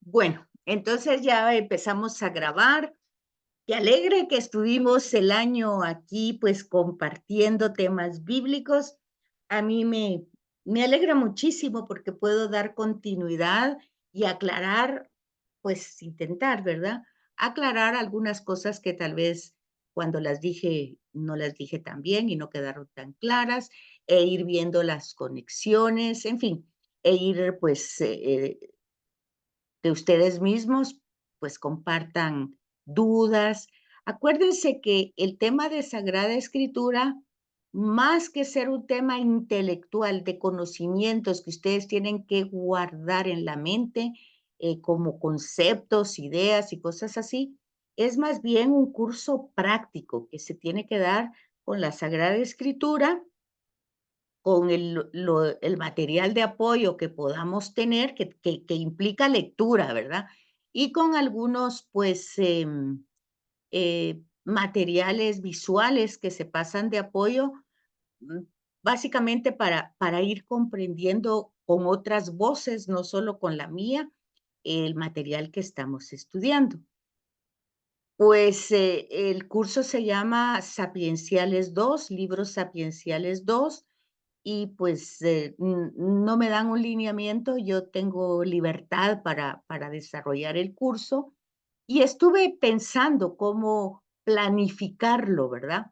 Bueno, entonces ya empezamos a grabar. Qué alegre que estuvimos el año aquí, pues, compartiendo temas bíblicos. A mí me alegra muchísimo porque puedo dar continuidad y aclarar, pues, intentar, ¿verdad? Aclarar algunas cosas que tal vez cuando las dije, no las dije tan bien y no quedaron tan claras, e ir viendo las conexiones, en fin, e ir, pues, que ustedes mismos, pues, compartan dudas. Acuérdense que el tema de Sagrada Escritura, más que ser un tema intelectual de conocimientos que ustedes tienen que guardar en la mente, como conceptos, ideas y cosas así, es más bien un curso práctico que se tiene que dar con la Sagrada Escritura, con el material de apoyo que podamos tener, que implica lectura, ¿verdad? Y con algunos, pues, materiales visuales que se pasan de apoyo, mm, básicamente para ir comprendiendo con otras voces, no solo con la mía, el material que estamos estudiando. Pues, el curso se llama Sapienciales 2, Libros Sapienciales 2. Y pues, no me dan un lineamiento, yo tengo libertad para desarrollar el curso, y estuve pensando cómo planificarlo, ¿verdad?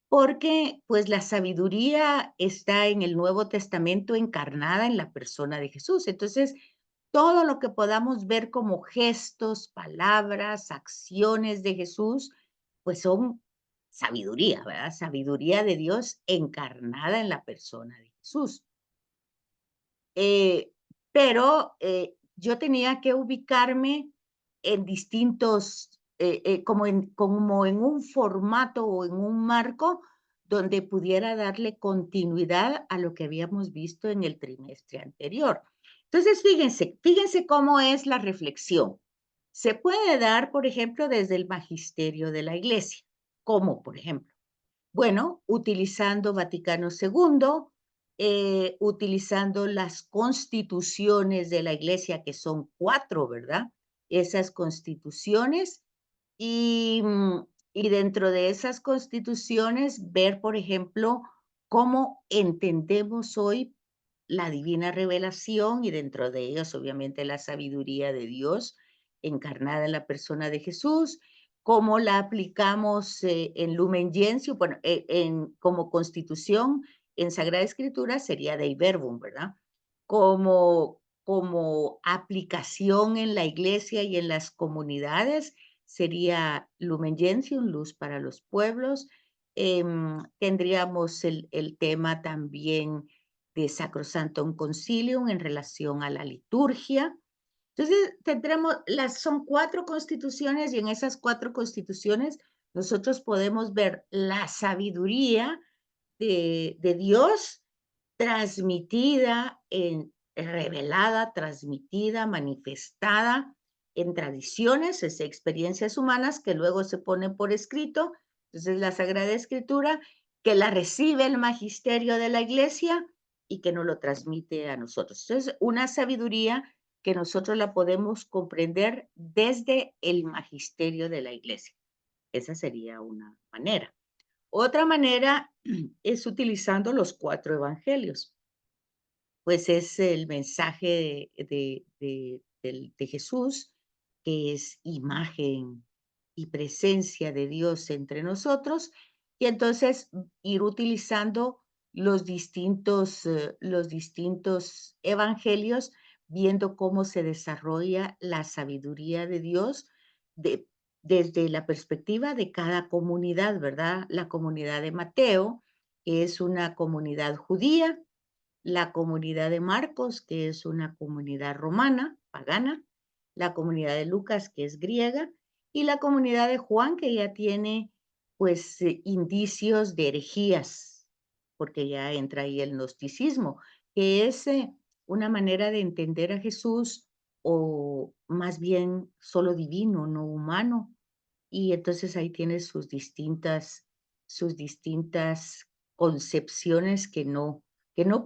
Porque, pues, la sabiduría está en el Nuevo Testamento encarnada en la persona de Jesús. Entonces, todo lo que podamos ver como gestos, palabras, acciones de Jesús, pues son sabiduría, ¿verdad? Sabiduría de Dios encarnada en la persona de Jesús. Eh, pero, yo tenía que ubicarme en distintos, como en un formato o en un marco donde pudiera darle continuidad a lo que habíamos visto en el trimestre anterior. Entonces, fíjense cómo es la reflexión. Se puede dar, por ejemplo, desde el magisterio de la Iglesia. ¿Cómo, por ejemplo? Bueno, utilizando Vaticano II, utilizando las constituciones de la Iglesia, que son 4, ¿verdad? Esas constituciones, y, y dentro de esas constituciones, ver, por ejemplo, cómo entendemos hoy la divina revelación y dentro de ellos, obviamente, la sabiduría de Dios encarnada en la persona de Jesús, cómo la aplicamos en Lumen Gentium, bueno, como constitución en Sagrada Escritura sería Dei Verbum, ¿verdad? Como aplicación en la iglesia y en las comunidades sería Lumen Gentium, luz para los pueblos. Tendríamos el tema también de Sacrosanctum Concilium en relación a la liturgia. Entonces, son 4 constituciones y en esas 4 constituciones nosotros podemos ver la sabiduría de Dios transmitida, revelada, transmitida, manifestada en tradiciones, experiencias humanas que luego se ponen por escrito. Entonces, la Sagrada Escritura, que la recibe el magisterio de la Iglesia y que nos lo transmite a nosotros. Entonces, una sabiduría que nosotros la podemos comprender desde el magisterio de la Iglesia. Esa sería una manera. Otra manera es utilizando los 4 evangelios, pues es el mensaje de Jesús, que es imagen y presencia de Dios entre nosotros, y entonces ir utilizando los distintos evangelios, viendo cómo se desarrolla la sabiduría de Dios de desde la perspectiva de cada comunidad, ¿verdad? La comunidad de Mateo, que es una comunidad judía, la comunidad de Marcos, que es una comunidad romana, pagana, la comunidad de Lucas, que es griega, y la comunidad de Juan, que ya tiene, pues, indicios de herejías, porque ya entra ahí el gnosticismo, que es una manera de entender a Jesús, o más bien solo divino, no humano. Y entonces ahí tiene sus distintas concepciones que no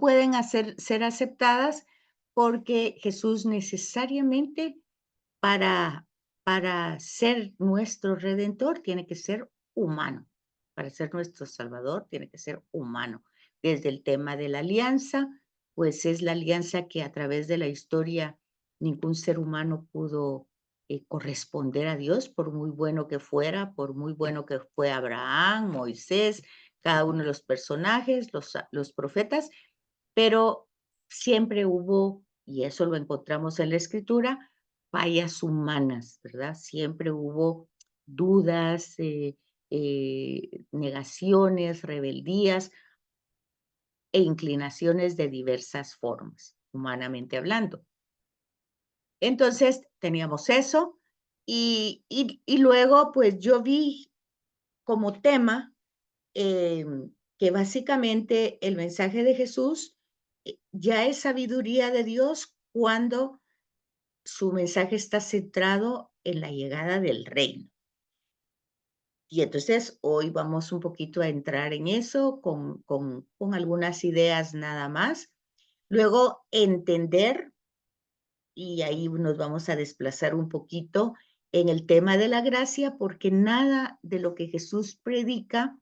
pueden ser aceptadas porque Jesús necesariamente para, para ser nuestro redentor tiene que ser humano. Para ser nuestro salvador tiene que ser humano. Desde el tema de la alianza, pues es la alianza que a través de la historia ningún ser humano pudo corresponder a Dios, por muy bueno que fuera, por muy bueno que fue Abraham, Moisés, cada uno de los personajes, los profetas, pero siempre hubo, y eso lo encontramos en la Escritura, fallas humanas, ¿verdad? Siempre hubo dudas, negaciones, rebeldías e inclinaciones de diversas formas, humanamente hablando. Entonces, teníamos eso, y luego, pues, yo vi como tema, que básicamente el mensaje de Jesús, ya es sabiduría de Dios cuando su mensaje está centrado en la llegada del reino. Y entonces hoy vamos un poquito a entrar en eso con algunas ideas nada más. Luego entender, y ahí nos vamos a desplazar un poquito en el tema de la gracia, porque nada de lo que Jesús predica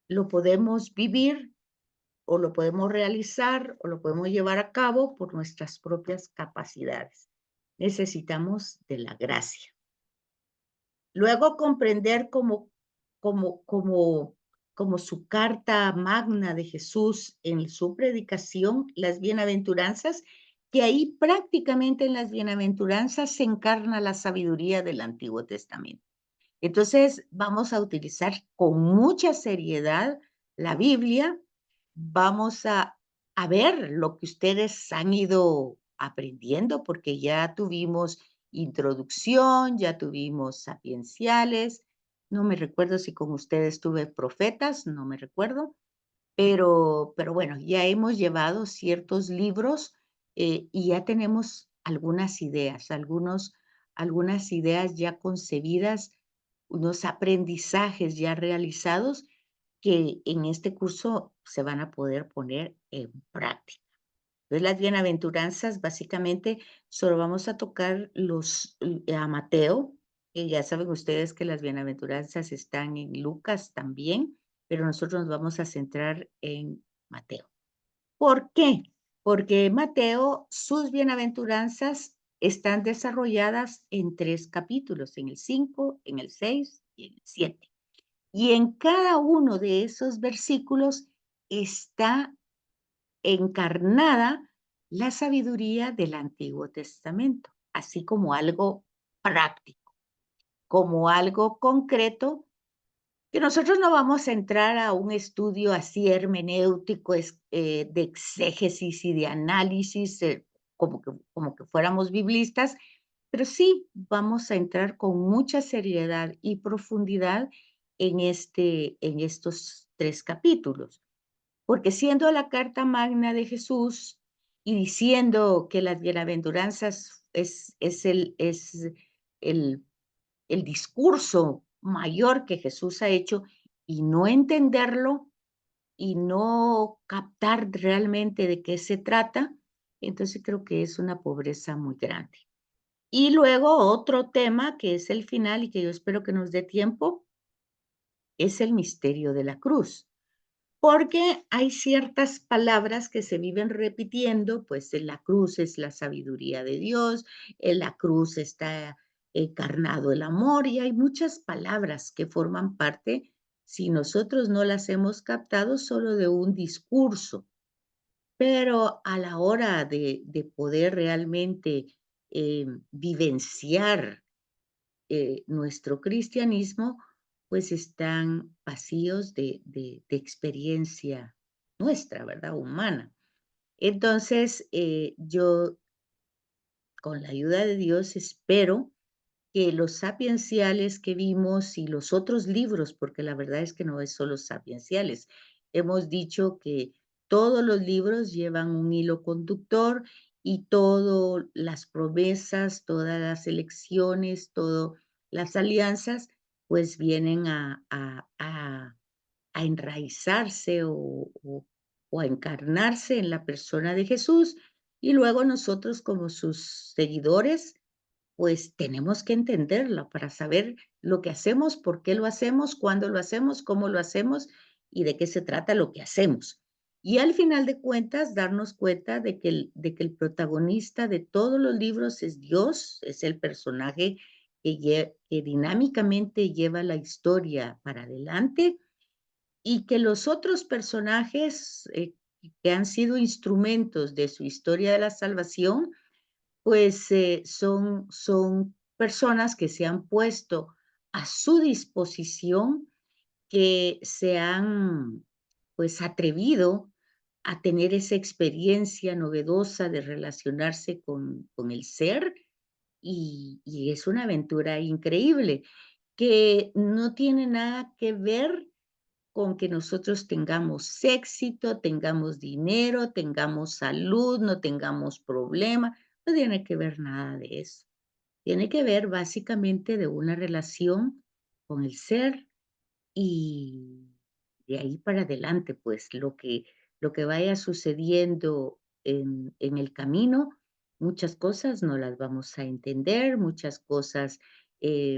lo podemos vivir o lo podemos realizar o lo podemos llevar a cabo por nuestras propias capacidades. Necesitamos de la gracia. Luego comprender como su carta magna de Jesús en su predicación, las bienaventuranzas, que ahí prácticamente en las bienaventuranzas se encarna la sabiduría del Antiguo Testamento. Entonces, vamos a utilizar con mucha seriedad la Biblia, vamos a ver lo que ustedes han ido aprendiendo, porque ya tuvimos introducción, ya tuvimos sapienciales, no me recuerdo si con ustedes tuve profetas, no me recuerdo, pero bueno, ya hemos llevado ciertos libros, y ya tenemos algunas ideas, algunas ideas ya concebidas, unos aprendizajes ya realizados que en este curso se van a poder poner en práctica. Entonces, las bienaventuranzas, básicamente, solo vamos a tocar a Mateo, y ya saben ustedes que las bienaventuranzas están en Lucas también, pero nosotros nos vamos a centrar en Mateo. ¿Por qué? Porque Mateo, sus bienaventuranzas están desarrolladas en 3 capítulos, en el 5, en el 6 y en el 7. Y en cada uno de esos versículos está encarnada la sabiduría del Antiguo Testamento, así como algo práctico, como algo concreto, que nosotros no vamos a entrar a un estudio así hermenéutico, de exégesis y de análisis, como que fuéramos biblistas, pero sí vamos a entrar con mucha seriedad y profundidad en estos 3 capítulos. Porque siendo la carta magna de Jesús y diciendo que las bienaventuranzas es el el discurso mayor que Jesús ha hecho, y no entenderlo, y no captar realmente de qué se trata, entonces creo que es una pobreza muy grande. Y luego otro tema que es el final y que yo espero que nos dé tiempo, es el misterio de la cruz. Porque hay ciertas palabras que se viven repitiendo, pues en la cruz es la sabiduría de Dios, en la cruz está encarnado el amor, y hay muchas palabras que forman parte, si nosotros no las hemos captado, solo de un discurso. Pero a la hora de poder realmente vivenciar nuestro cristianismo, pues están vacíos de experiencia nuestra, ¿verdad? Humana. Entonces, yo, con la ayuda de Dios, espero que los sapienciales que vimos y los otros libros, porque la verdad es que no es solo sapienciales, hemos dicho que todos los libros llevan un hilo conductor y todas las promesas, todas las elecciones, todas las alianzas, pues vienen a enraizarse o a encarnarse en la persona de Jesús, y luego nosotros como sus seguidores pues tenemos que entenderla para saber lo que hacemos, por qué lo hacemos, cuándo lo hacemos, cómo lo hacemos y de qué se trata lo que hacemos. Y al final de cuentas, darnos cuenta de que el protagonista de todos los libros es Dios, es el personaje que dinámicamente lleva la historia para adelante y que los otros personajes que han sido instrumentos de su historia de la salvación, pues, son personas que se han puesto a su disposición, que se han, pues, atrevido a tener esa experiencia novedosa de relacionarse con el ser, y es una aventura increíble, que no tiene nada que ver con que nosotros tengamos éxito, tengamos dinero, tengamos salud, no tengamos problema, no tiene que ver nada de eso. Tiene que ver básicamente de una relación con el ser y de ahí para adelante, pues lo que vaya sucediendo en el camino, muchas cosas no las vamos a entender, muchas cosas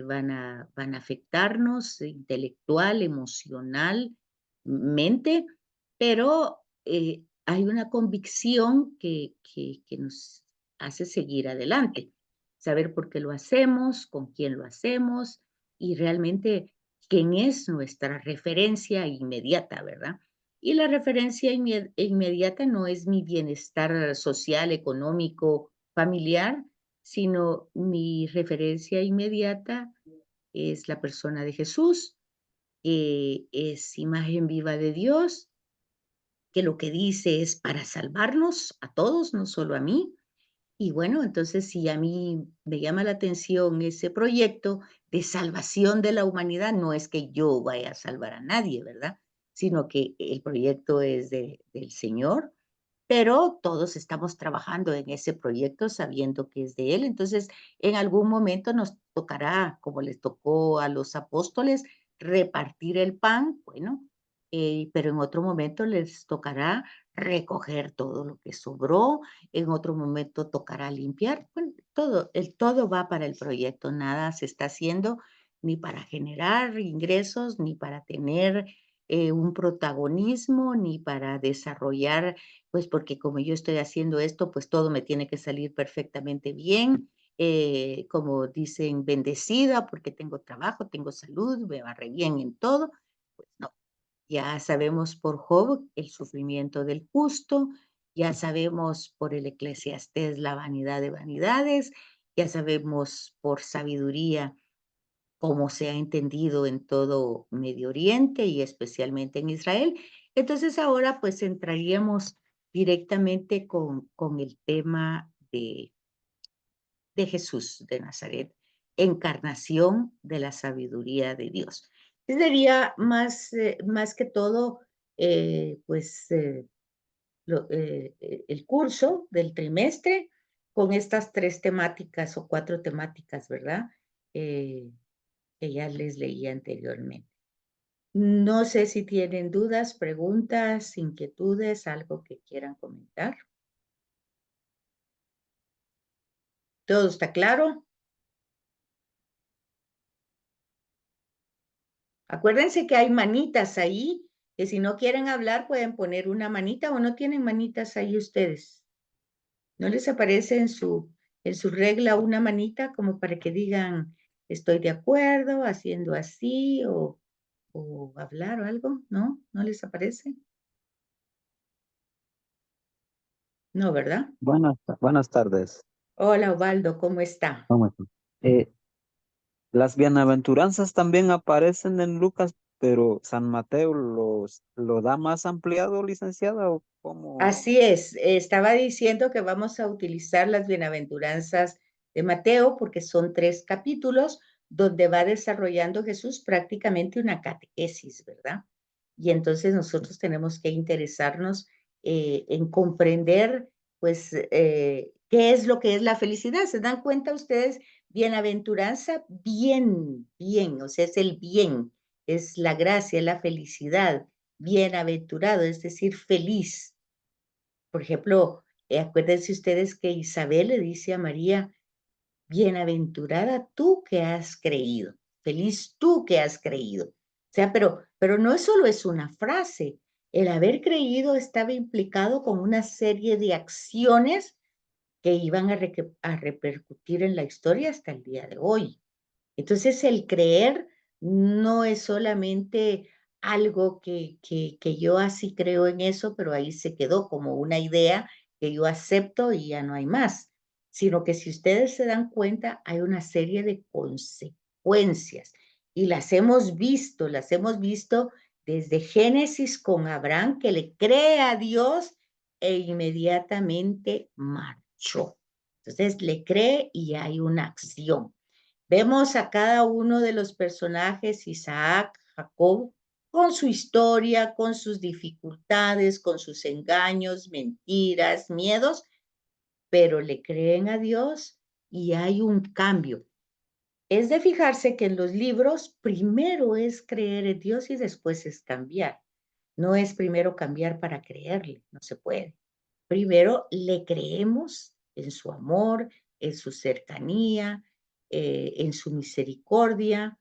van a afectarnos intelectual, emocional, mente, pero hay una convicción que nos hace seguir adelante, saber por qué lo hacemos, con quién lo hacemos y realmente quién es nuestra referencia inmediata, ¿verdad? Y la referencia inmediata no es mi bienestar social, económico, familiar, sino mi referencia inmediata es la persona de Jesús, que es imagen viva de Dios, que lo que dice es para salvarnos a todos, no solo a mí, y bueno, entonces, si a mí me llama la atención ese proyecto de salvación de la humanidad, no es que yo vaya a salvar a nadie, ¿verdad? Sino que el proyecto es del Señor, pero todos estamos trabajando en ese proyecto sabiendo que es de Él. Entonces, en algún momento nos tocará, como les tocó a los apóstoles, repartir el pan, bueno, pero en otro momento les tocará recoger todo lo que sobró, en otro momento tocará limpiar, bueno, todo va para el proyecto, nada se está haciendo ni para generar ingresos, ni para tener un protagonismo, ni para desarrollar pues porque como yo estoy haciendo esto, pues todo me tiene que salir perfectamente bien, como dicen, bendecida porque tengo trabajo, tengo salud, me va re bien en todo. Pues no, ya sabemos por Job el sufrimiento del justo, ya sabemos por el Eclesiastés la vanidad de vanidades, ya sabemos por sabiduría como se ha entendido en todo Medio Oriente y especialmente en Israel. Entonces ahora pues entraríamos directamente con el tema de Jesús de Nazaret, encarnación de la sabiduría de Dios. Sería más que todo, pues el curso del trimestre con estas 3 temáticas o 4 temáticas, ¿verdad? Eh, que ya les leí anteriormente. No sé si tienen dudas, preguntas, inquietudes, algo que quieran comentar. ¿Todo está claro? Acuérdense que hay manitas ahí, que si no quieren hablar pueden poner una manita o no tienen manitas ahí ustedes. ¿No les aparece en su regla una manita como para que digan estoy de acuerdo, haciendo así o hablar o algo? ¿No? ¿No les aparece? No, ¿verdad? Buenas tardes. Hola, Osvaldo, ¿cómo está? ¿Cómo está? Eh, las bienaventuranzas también aparecen en Lucas, pero San Mateo lo da más ampliado, licenciada, ¿o cómo? Así es, estaba diciendo que vamos a utilizar las bienaventuranzas de Mateo porque son 3 capítulos donde va desarrollando Jesús prácticamente una catequesis, ¿verdad? Y entonces nosotros tenemos que interesarnos en comprender, pues, qué es lo que es la felicidad. ¿Se dan cuenta ustedes? Bienaventuranza, bien, bien, o sea, es el bien, es la gracia, la felicidad, bienaventurado, es decir, feliz. Por ejemplo, acuérdense ustedes que Isabel le dice a María, bienaventurada tú que has creído, feliz tú que has creído. O sea, pero no solo es una frase, el haber creído estaba implicado con una serie de acciones que iban a repercutir en la historia hasta el día de hoy. Entonces, el creer no es solamente algo que yo así creo en eso, pero ahí se quedó como una idea que yo acepto y ya no hay más, sino que si ustedes se dan cuenta, hay una serie de consecuencias y las hemos visto desde Génesis con Abraham, que le cree a Dios e inmediatamente marchó. Entonces, le cree y hay una acción. Vemos a cada uno de los personajes, Isaac, Jacob, con su historia, con sus dificultades, con sus engaños, mentiras, miedos, pero le creen a Dios y hay un cambio. Es de fijarse que en los libros primero es creer en Dios y después es cambiar. No es primero cambiar para creerle, no se puede. Primero le creemos en su amor, en su cercanía, en su misericordia,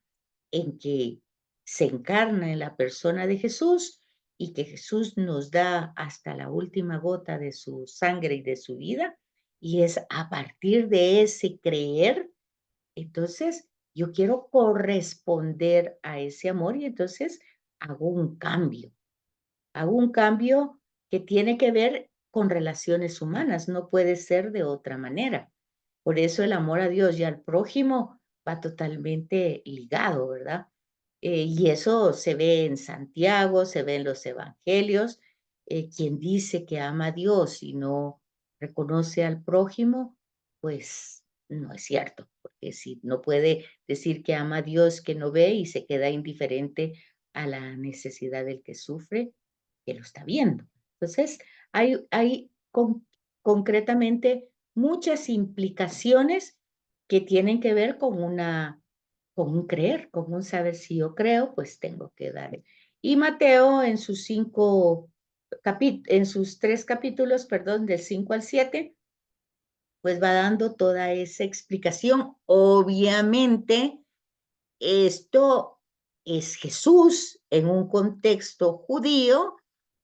en que se encarna en la persona de Jesús y que Jesús nos da hasta la última gota de su sangre y de su vida. Y es a partir de ese creer, entonces yo quiero corresponder a ese amor y entonces hago un cambio. Hago un cambio que tiene que ver con relaciones humanas, no puede ser de otra manera. Por eso el amor a Dios y al prójimo va totalmente ligado, ¿verdad? Y eso se ve en Santiago, se ve en los evangelios. Quien dice que ama a Dios y no reconoce al prójimo, pues no es cierto, porque si no puede decir que ama a Dios que no ve y se queda indiferente a la necesidad del que sufre, que lo está viendo. Entonces, hay concretamente muchas implicaciones que tienen que ver con un creer, con un saber si yo creo, pues tengo que dar. Y Mateo en sus 3 capítulos, perdón, del 5 al 7, pues va dando toda esa explicación. Obviamente, esto es Jesús en un contexto judío,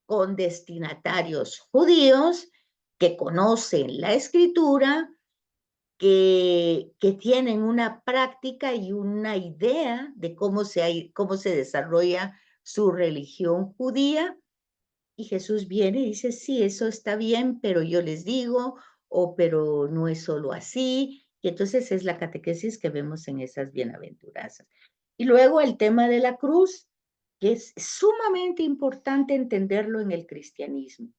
con destinatarios judíos que conocen la escritura, que tienen una práctica y una idea de cómo se desarrolla su religión judía. Y Jesús viene y dice, sí, eso está bien, pero yo les digo, o pero no es solo así. Y entonces es la catequesis que vemos en esas bienaventuranzas. Y luego el tema de la cruz, que es sumamente importante entenderlo en el cristianismo,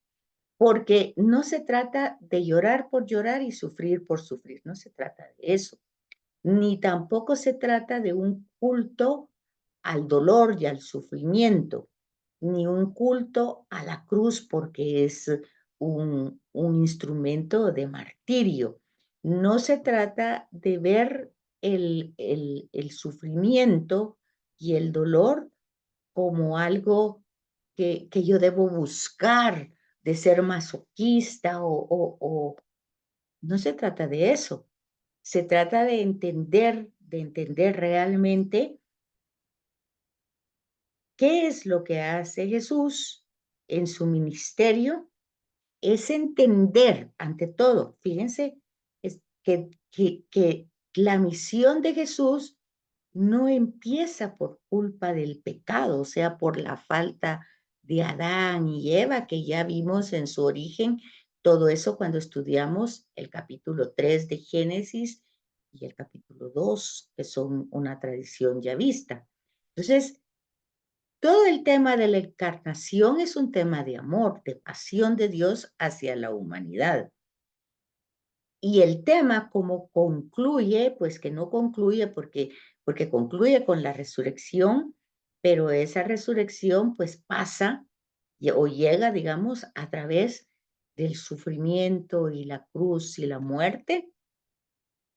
porque no se trata de llorar por llorar y sufrir por sufrir, no se trata de eso, ni tampoco se trata de un culto al dolor y al sufrimiento, ni un culto a la cruz porque es un instrumento de martirio. No se trata de ver el sufrimiento y el dolor como algo que yo debo buscar, de ser masoquista no se trata de eso. Se trata de entender realmente qué es lo que hace Jesús en su ministerio. Es entender, ante todo, fíjense, es que la misión de Jesús no empieza por culpa del pecado, o sea, por la falta de Adán y Eva, que ya vimos en su origen, todo eso cuando estudiamos el capítulo 3 de Génesis y el capítulo 2, que son una tradición ya vista. Entonces, todo el tema de la encarnación es un tema de amor, de pasión de Dios hacia la humanidad. Y el tema, como concluye, pues que no concluye porque concluye con la resurrección, pero esa resurrección pues pasa o llega, digamos, a través del sufrimiento y la cruz y la muerte.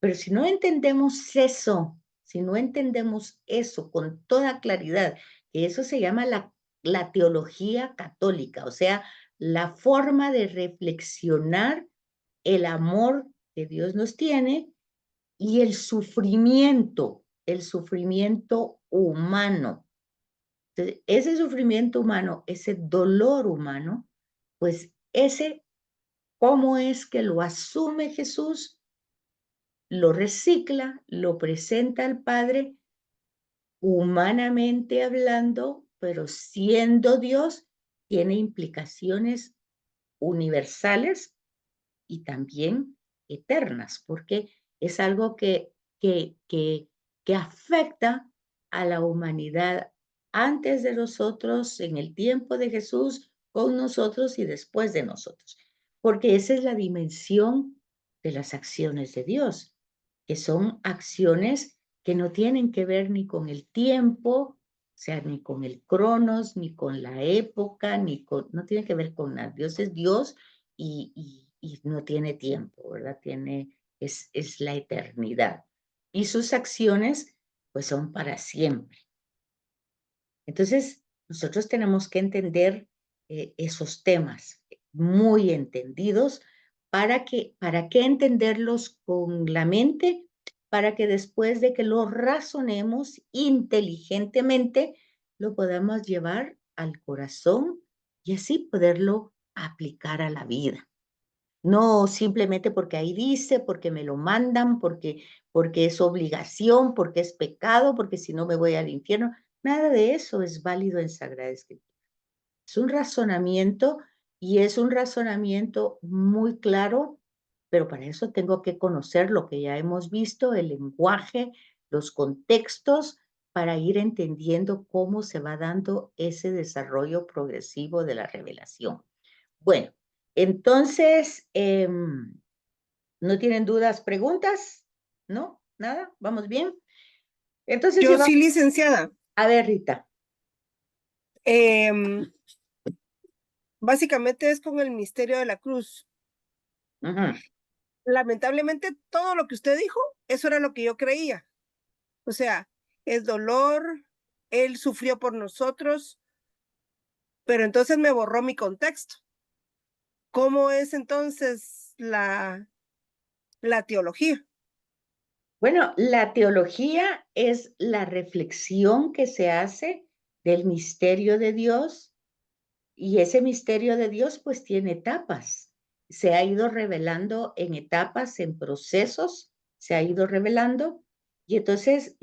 Pero si no entendemos eso, si no entendemos eso con toda claridad, que eso se llama la teología católica, o sea, la forma de reflexionar el amor que Dios nos tiene y el sufrimiento humano. Entonces, ese sufrimiento humano, ese dolor humano, pues ese, ¿cómo es que lo asume Jesús? Lo recicla, lo presenta al Padre, humanamente hablando, pero siendo Dios, tiene implicaciones universales y también eternas, porque es algo que afecta a la humanidad antes de nosotros, en el tiempo de Jesús, con nosotros y después de nosotros. Porque esa es la dimensión de las acciones de Dios, que son acciones que no tienen que ver ni con el tiempo, o sea, ni con el cronos, ni con la época, no tiene que ver con nada. Dios es Dios y no tiene tiempo, ¿verdad? Es la eternidad. Y sus acciones, pues son para siempre. Entonces, nosotros tenemos que entender esos temas muy entendidos. ¿Para qué entenderlos con la mente? Para que después de que lo razonemos inteligentemente, lo podamos llevar al corazón y así poderlo aplicar a la vida. No simplemente porque ahí dice, porque me lo mandan, porque es obligación, porque es pecado, porque si no me voy al infierno. Nada de eso es válido en Sagrada Escritura. Es un razonamiento y es un razonamiento muy claro, pero para eso tengo que conocer lo que ya hemos visto, el lenguaje, los contextos, para ir entendiendo cómo se va dando ese desarrollo progresivo de la revelación. Bueno, entonces, ¿no tienen dudas, preguntas? ¿No? ¿Nada? ¿Vamos bien? Entonces Yo llevamos, sí, licenciada. a ver, Rita. Básicamente es con el misterio de la cruz. Ujú. Lamentablemente, todo lo que usted dijo, eso era lo que yo creía. O sea, es dolor, él sufrió por nosotros, pero entonces me borró mi contexto. ¿Cómo es entonces la teología? Bueno, la teología es la reflexión que se hace del misterio de Dios y ese misterio de Dios pues tiene etapas. Se ha ido revelando en etapas, en procesos, se ha ido revelando y entonces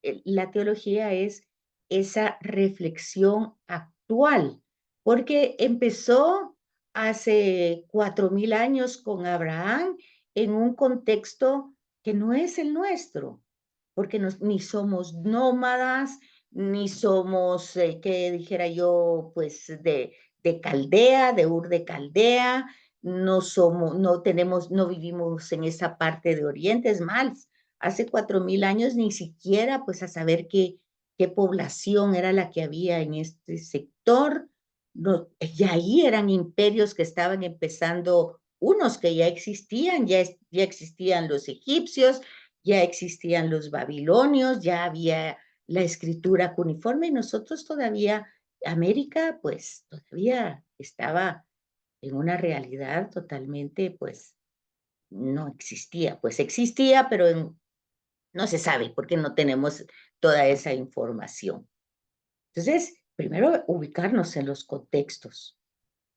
la teología es esa reflexión actual, porque empezó hace 4000 años con Abraham en un contexto que no es el nuestro, porque ni somos nómadas, ni somos, que dijera yo, pues de Caldea, de Ur de Caldea, no vivimos en esa parte de Oriente, es más, hace 4000 años ni siquiera pues a saber qué población era la que había en este sector, no, y ahí eran imperios que estaban empezando, unos que ya existían, ya existían los egipcios, ya existían los babilonios, ya había la escritura cuneiforme y nosotros todavía, América, pues todavía estaba en una realidad totalmente, pues no existía, pues existía, pero no se sabe porque no tenemos toda esa información. Entonces, primero ubicarnos en los contextos.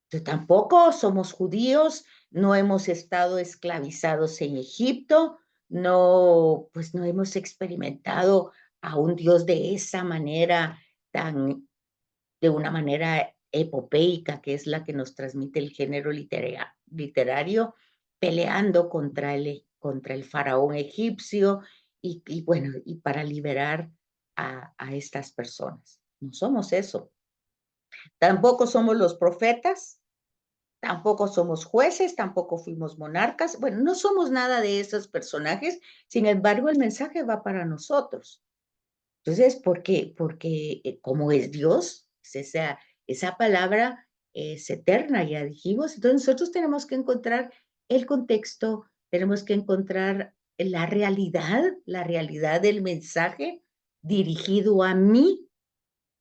Entonces, tampoco somos judíos, no hemos estado esclavizados en Egipto, no, pues no hemos experimentado a un Dios de esa manera, de una manera epopeica, que es la que nos transmite el género literario, peleando contra el faraón egipcio y bueno, y para liberar a estas personas. No somos eso. Tampoco somos los profetas, tampoco somos jueces, tampoco fuimos monarcas. Bueno, no somos nada de esos personajes. Sin embargo, el mensaje va para nosotros. Entonces, ¿por qué? Porque como es Dios, esa palabra es eterna, ya dijimos. Entonces, nosotros tenemos que encontrar el contexto, tenemos que encontrar la realidad del mensaje dirigido a mí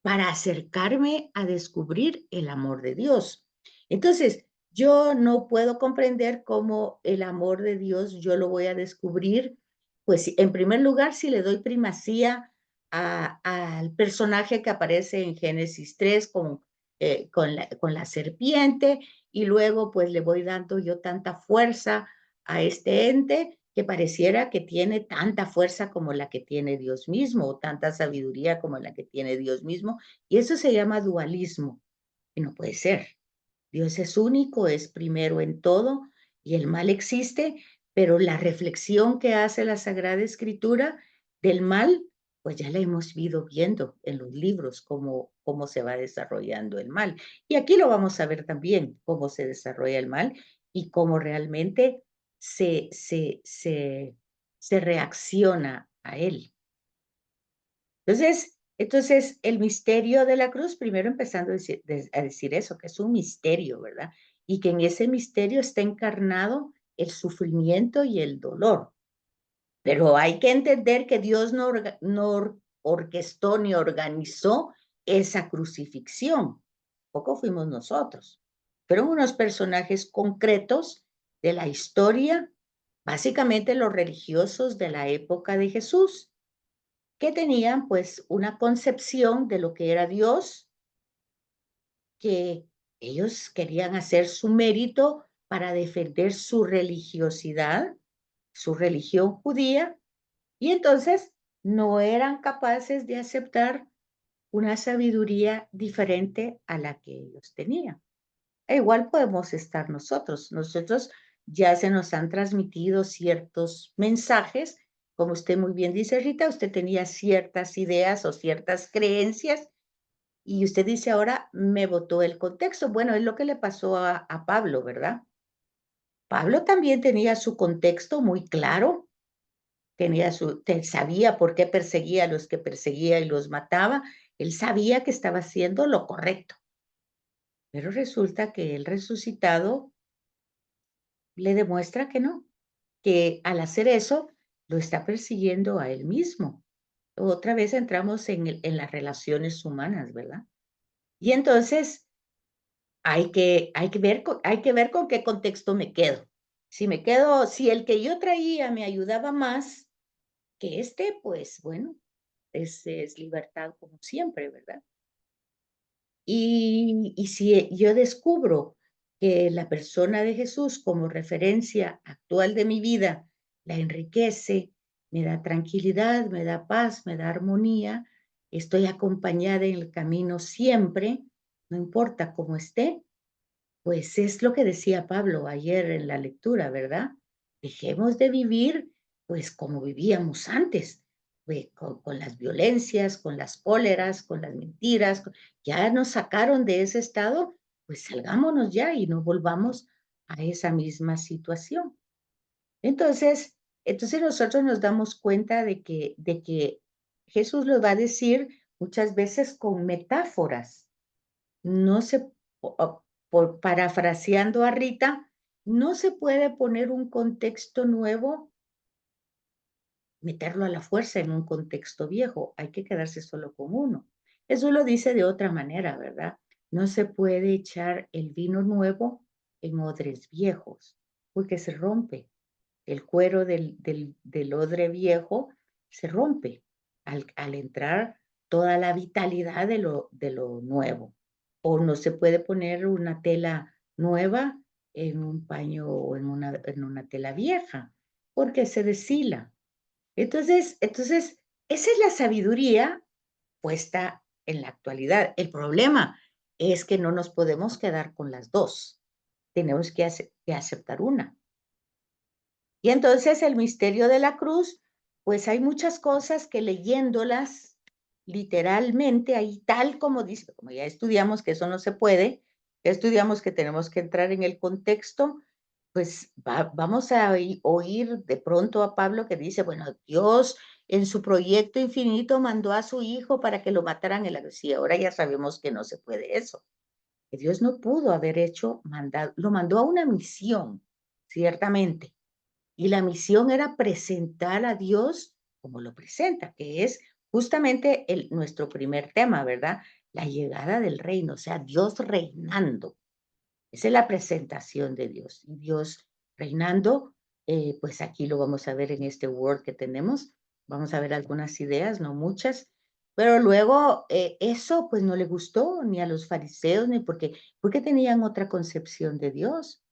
para acercarme a descubrir el amor de Dios. Entonces, yo no puedo comprender cómo el amor de Dios yo lo voy a descubrir pues en primer lugar, si le doy primacía al personaje que aparece en Génesis 3 con la serpiente, y luego pues le voy dando yo tanta fuerza a este ente que pareciera que tiene tanta fuerza como la que tiene Dios mismo, o tanta sabiduría como la que tiene Dios mismo, y eso se llama dualismo, y no puede ser. Dios es único, es primero en todo, y el mal existe, pero la reflexión que hace la Sagrada Escritura del mal, pues ya la hemos ido viendo en los libros, cómo se va desarrollando el mal. Y aquí lo vamos a ver también, cómo se desarrolla el mal y cómo realmente se reacciona a él. Entonces, el misterio de la cruz, primero empezando a decir eso, que es un misterio, ¿verdad? Y que en ese misterio está encarnado el sufrimiento y el dolor. Pero hay que entender que Dios no orquestó ni organizó esa crucifixión. Poco fuimos nosotros. Fueron unos personajes concretos de la historia, básicamente los religiosos de la época de Jesús, que tenían pues una concepción de lo que era Dios, que ellos querían hacer su mérito para defender su religiosidad, su religión judía, y entonces no eran capaces de aceptar una sabiduría diferente a la que ellos tenían. E igual podemos estar nosotros. Nosotros ya se nos han transmitido ciertos mensajes. Como usted muy bien dice, Rita, usted tenía ciertas ideas o ciertas creencias y usted dice ahora me botó el contexto. Bueno, es lo que le pasó a Pablo, ¿verdad? Pablo también tenía su contexto muy claro, sabía por qué perseguía a los que perseguía y los mataba. Él sabía que estaba haciendo lo correcto. Pero resulta que el resucitado le demuestra que no, que al hacer eso lo está persiguiendo a él mismo. Otra vez entramos en las relaciones humanas, ¿verdad? Y entonces hay que ver con qué contexto me quedo. Si el que yo traía me ayudaba más que pues bueno, es libertad como siempre, ¿verdad? Y si yo descubro que la persona de Jesús como referencia actual de mi vida la enriquece, me da tranquilidad, me da paz, me da armonía, estoy acompañada en el camino siempre, no importa cómo esté, pues es lo que decía Pablo ayer en la lectura, ¿verdad? Dejemos de vivir pues como vivíamos antes, pues, con las violencias, con las cóleras, con las mentiras. Ya nos sacaron de ese estado, pues salgámonos ya y no volvamos a esa misma situación. Entonces, entonces nosotros nos damos cuenta de que Jesús lo va a decir muchas veces con metáforas. No se, parafraseando a Rita, no se puede poner un contexto nuevo, meterlo a la fuerza en un contexto viejo, hay que quedarse solo con uno. Eso lo dice de otra manera, ¿verdad? No se puede echar el vino nuevo en odres viejos, porque se rompe. El cuero del odre viejo se rompe al entrar toda la vitalidad de lo nuevo. O no se puede poner una tela nueva en un paño o en una tela vieja, porque se deshila. Entonces, esa es la sabiduría puesta en la actualidad. El problema es que no nos podemos quedar con las dos. Tenemos que aceptar una. Y entonces el misterio de la cruz, pues hay muchas cosas que leyéndolas literalmente, ahí tal como dice, como ya estudiamos que eso no se puede, ya estudiamos que tenemos que entrar en el contexto, pues vamos a oír de pronto a Pablo que dice, bueno, Dios en su proyecto infinito mandó a su hijo para que lo mataran en la cruz. Y ahora ya sabemos que no se puede eso. Que Dios no pudo haber lo mandó a una misión, ciertamente. Y la misión era presentar a Dios como lo presenta, que es justamente nuestro primer tema, ¿verdad? La llegada del reino, o sea, Dios reinando. Esa es la presentación de Dios. Y Dios reinando pues aquí lo vamos a ver en este Word que tenemos. Vamos a ver algunas ideas, no muchas. Pero luego eso pues no le gustó ni a los fariseos, ni porque tenían otra concepción de Dios,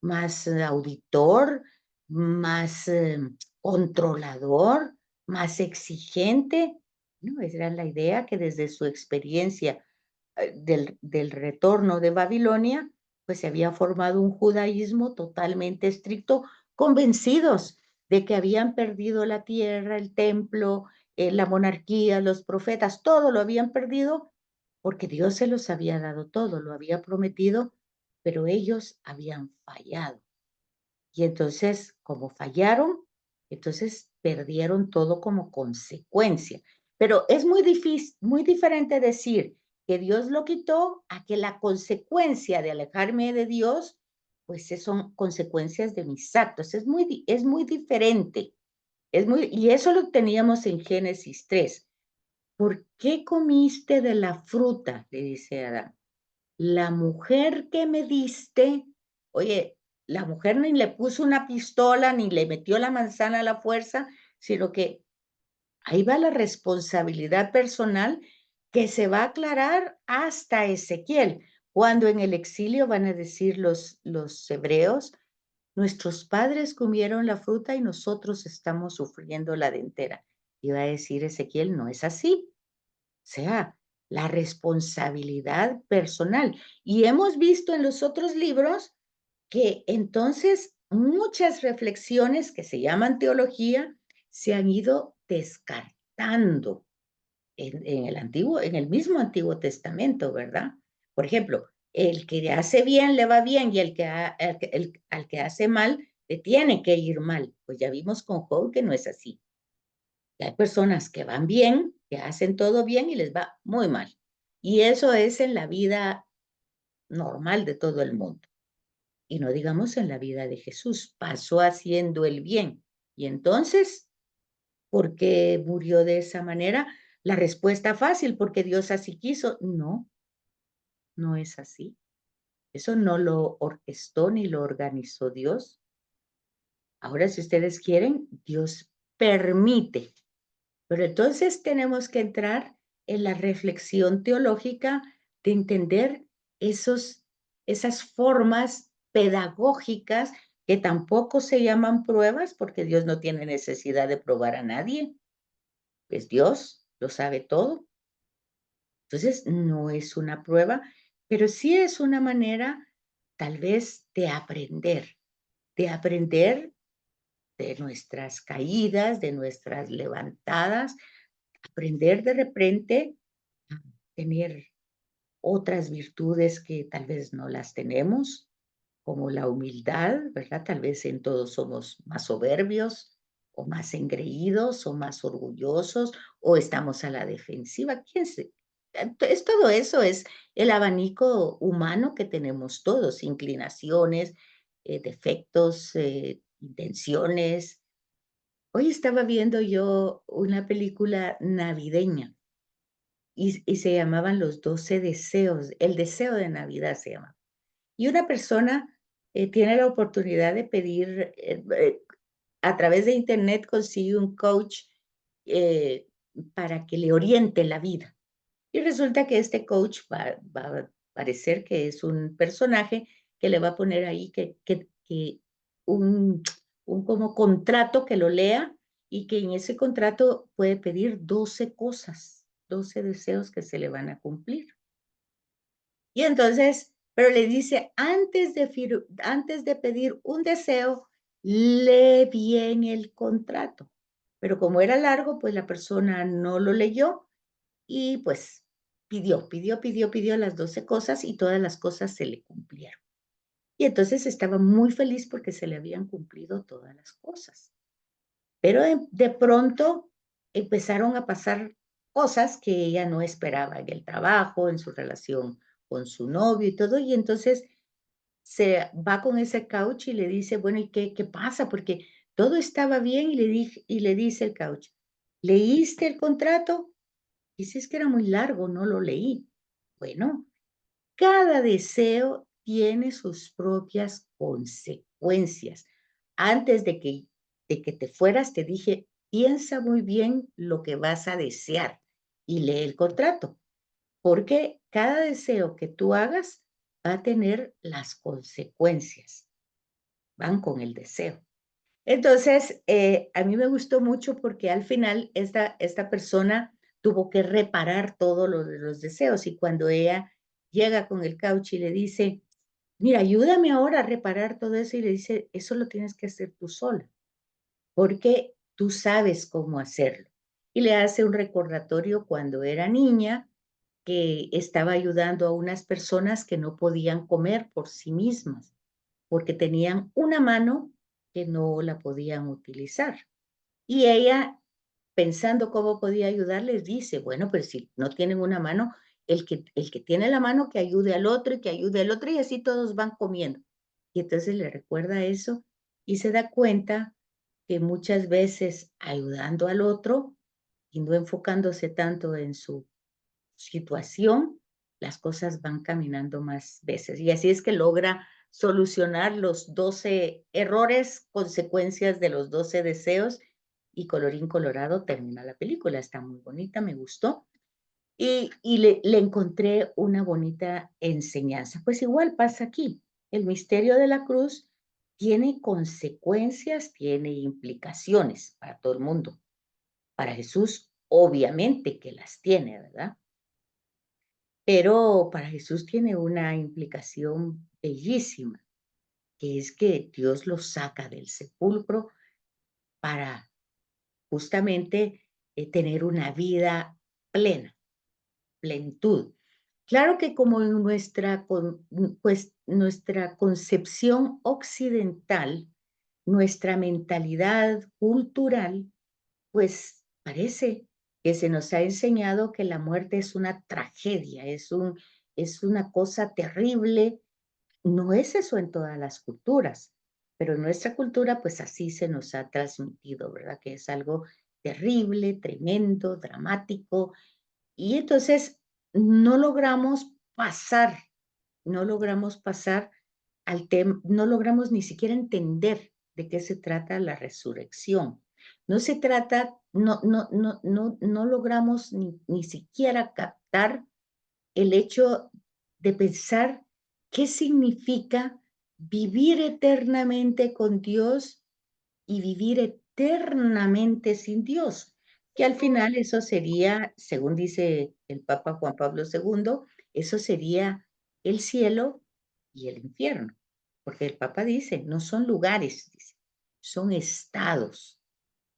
más auditor, más controlador, más exigente. ¿No? Esa era la idea que desde su experiencia del retorno de Babilonia, pues se había formado un judaísmo totalmente estricto, convencidos de que habían perdido la tierra, el templo, la monarquía, los profetas, todo lo habían perdido porque Dios se los había dado todo, lo había prometido, pero ellos habían fallado. Y entonces, como fallaron, entonces perdieron todo como consecuencia. Pero es muy difícil, muy diferente decir que Dios lo quitó a que la consecuencia de alejarme de Dios, pues son consecuencias de mis actos. Es muy diferente. Y eso lo teníamos en Génesis 3. ¿Por qué comiste de la fruta? Le dice Adán. La mujer que me diste, oye, la mujer ni le puso una pistola, ni le metió la manzana a la fuerza, sino que ahí va la responsabilidad personal que se va a aclarar hasta Ezequiel, cuando en el exilio van a decir los hebreos, nuestros padres comieron la fruta y nosotros estamos sufriendo la dentera. Y va a decir Ezequiel, no es así. O sea, la responsabilidad personal. Y hemos visto en los otros libros que entonces muchas reflexiones que se llaman teología se han ido descartando en el mismo Antiguo Testamento, ¿verdad? Por ejemplo, el que hace bien le va bien y al que hace mal le tiene que ir mal. Pues ya vimos con Job que no es así. Y hay personas que van bien, que hacen todo bien y les va muy mal. Y eso es en la vida normal de todo el mundo. Y no digamos en la vida de Jesús. Pasó haciendo el bien. Y entonces, ¿por qué murió de esa manera? La respuesta fácil, porque Dios así quiso. No, no es así. Eso no lo orquestó ni lo organizó Dios. Ahora, si ustedes quieren, Dios permite. Pero entonces tenemos que entrar en la reflexión teológica de entender esas formas pedagógicas que tampoco se llaman pruebas, porque Dios no tiene necesidad de probar a nadie. Pues Dios lo sabe todo. Entonces, no es una prueba, pero sí es una manera, tal vez, de aprender de nuestras caídas, de nuestras levantadas, aprender de repente a tener otras virtudes que tal vez no las tenemos, como la humildad, ¿verdad? Tal vez en todos somos más soberbios o más engreídos o más orgullosos o estamos a la defensiva. ¿Quién se? Todo eso es el abanico humano que tenemos todos, inclinaciones, defectos, intenciones. Hoy estaba viendo yo una película navideña y se llamaban Los 12 deseos, el deseo de Navidad se llama. Y una persona tiene la oportunidad de pedir, a través de internet consigue un coach eh, para que le oriente la vida. Y resulta que este coach va a parecer que es un personaje que le va a poner ahí que un, un como contrato que lo lea y que en ese contrato puede pedir 12 cosas, 12 deseos que se le van a cumplir. Y entonces, pero le dice, antes de pedir un deseo, lee bien el contrato. Pero como era largo, pues la persona no lo leyó y pues pidió las 12 cosas y todas las cosas se le cumplieron. Y entonces estaba muy feliz porque se le habían cumplido todas las cosas. Pero de pronto empezaron a pasar cosas que ella no esperaba en el trabajo, en su relación con su novio y todo, y entonces se va con ese coach y le dice, bueno, ¿y qué pasa? Porque todo estaba bien y le dice el coach, ¿leíste el contrato? Dice, es que era muy largo, no lo leí. Bueno, cada deseo tiene sus propias consecuencias. antes de que te fueras, te dije, piensa muy bien lo que vas a desear y lee el contrato, porque cada deseo que tú hagas va a tener las consecuencias, van con el deseo. Entonces, a mí me gustó mucho porque al final esta persona tuvo que reparar todos los deseos y cuando ella llega con el caucho y le dice, mira, ayúdame ahora a reparar todo eso y le dice, eso lo tienes que hacer tú sola, porque tú sabes cómo hacerlo. Y le hace un recordatorio cuando era niña que estaba ayudando a unas personas que no podían comer por sí mismas, porque tenían una mano que no la podían utilizar. Y ella, pensando cómo podía ayudarles, dice, bueno, pues si no tienen una mano, el que tiene la mano que ayude al otro y que ayude al otro y así todos van comiendo. Y entonces le recuerda eso y se da cuenta que muchas veces ayudando al otro y no enfocándose tanto en su situación, las cosas van caminando más veces. Y así es que logra solucionar los 12 errores, consecuencias de los 12 deseos y colorín colorado termina la película. Está muy bonita, me gustó. Y le encontré una bonita enseñanza. Pues igual pasa aquí. El misterio de la cruz tiene consecuencias, tiene implicaciones para todo el mundo. Para Jesús, obviamente que las tiene, ¿verdad? Pero para Jesús tiene una implicación bellísima, que es que Dios lo saca del sepulcro para justamente tener una vida plena, plenitud. Claro que como en pues, nuestra concepción occidental, nuestra mentalidad cultural, pues parece que se nos ha enseñado que la muerte es una tragedia, es una cosa terrible. No es eso en todas las culturas, pero en nuestra cultura pues así se nos ha transmitido, ¿verdad? Que es algo terrible, tremendo, dramático. Y entonces no logramos pasar, no logramos pasar al tema, no logramos ni siquiera entender de qué se trata la resurrección. No se trata, no logramos ni siquiera captar el hecho de pensar qué significa vivir eternamente con Dios y vivir eternamente sin Dios, que al final eso sería, según dice el Papa Juan Pablo II, eso sería el cielo y el infierno, porque el Papa dice, no son lugares, dice, son estados.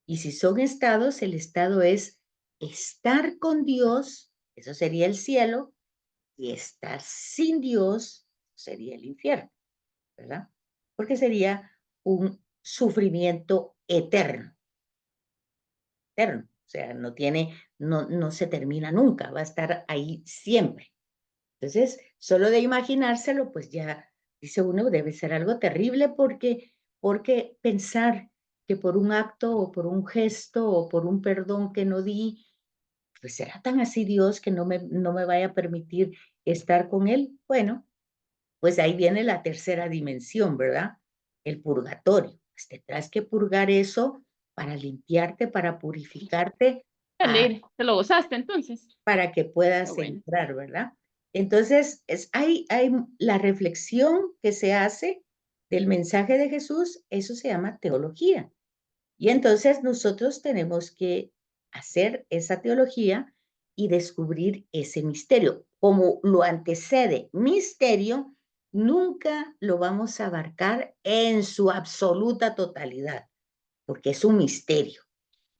Y si son estados, el estado es estar con Dios, eso sería el cielo, y estar sin Dios sería el infierno, ¿verdad? Porque sería un sufrimiento eterno, eterno. O sea, no se termina nunca, va a estar ahí siempre. Entonces, solo de imaginárselo, pues ya dice uno, debe ser algo terrible porque pensar que por un acto o por un gesto o por un perdón que no di, pues será tan así Dios que no me vaya a permitir estar con Él. Bueno, pues ahí viene la tercera dimensión, ¿verdad? El purgatorio. Pues tendrás que purgar eso para limpiarte, para purificarte, Alegre, te lo gozaste entonces. para que puedas Bueno. entrar, ¿verdad? Entonces, hay la reflexión que se hace del mensaje de Jesús, eso se llama teología. Y entonces nosotros tenemos que hacer esa teología y descubrir ese misterio. Como lo antecede misterio, nunca lo vamos a abarcar en su absoluta totalidad, porque es un misterio.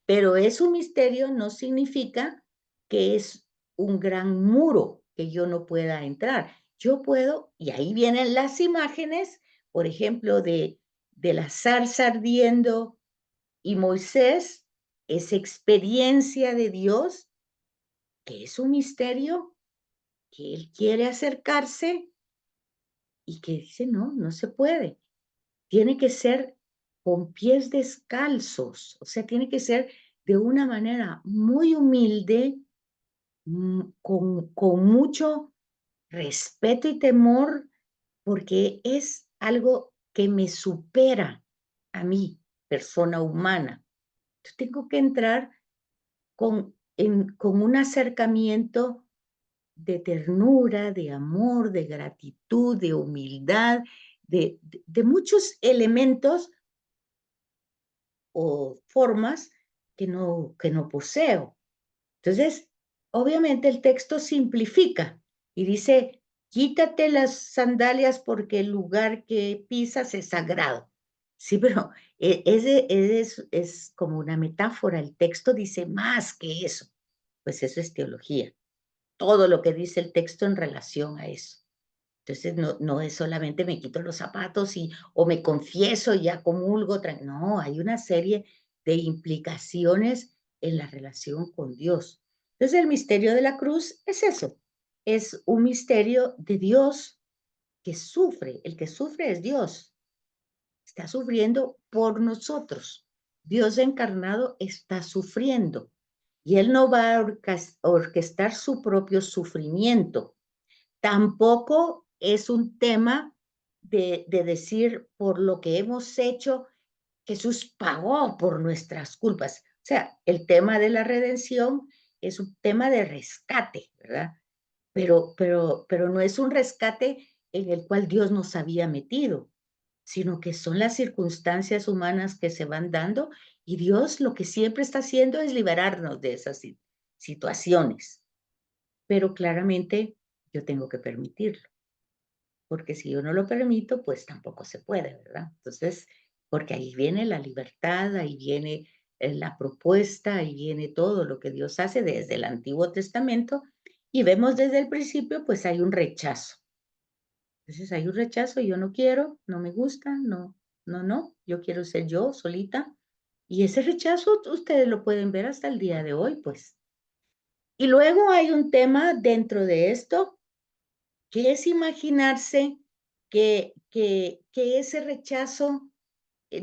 Pero es un misterio no significa que es un gran muro que yo no pueda entrar. Yo puedo, y ahí vienen las imágenes, por ejemplo, de la zarza ardiendo y Moisés, esa experiencia de Dios, que es un misterio, que él quiere acercarse y que dice, no se puede. Tiene que ser con pies descalzos, o sea, tiene que ser de una manera muy humilde, con mucho respeto y temor, porque es algo que me supera, a mí, persona humana. Yo tengo que entrar con un acercamiento de ternura, de amor, de gratitud, de humildad, de muchos elementos o formas que no poseo. Entonces, obviamente el texto simplifica y dice, quítate las sandalias porque el lugar que pisas es sagrado. Sí, pero es como una metáfora. El texto dice más que eso. Pues eso es teología. Todo lo que dice el texto en relación a eso. Entonces, no es solamente me quito los zapatos o me confieso y ya comulgo. No, hay una serie de implicaciones en la relación con Dios. Entonces, el misterio de la cruz es eso. Es un misterio de Dios que sufre. El que sufre es Dios. Está sufriendo por nosotros. Dios encarnado está sufriendo. Y Él no va a orquestar su propio sufrimiento. Tampoco es un tema de decir por lo que hemos hecho, Jesús pagó por nuestras culpas. O sea, el tema de la redención es un tema de rescate, ¿verdad? Pero no es un rescate en el cual Dios nos había metido, sino que son las circunstancias humanas que se van dando y Dios lo que siempre está haciendo es liberarnos de esas situaciones. Pero claramente yo tengo que permitirlo, porque si yo no lo permito, pues tampoco se puede, ¿verdad? Entonces, porque ahí viene la libertad, ahí viene la propuesta, ahí viene todo lo que Dios hace desde el Antiguo Testamento y vemos desde el principio, pues hay un rechazo. Entonces hay un rechazo, yo no quiero, no me gusta, no, yo quiero ser yo solita. Y ese rechazo ustedes lo pueden ver hasta el día de hoy, pues. Y luego hay un tema dentro de esto, que es imaginarse que ese rechazo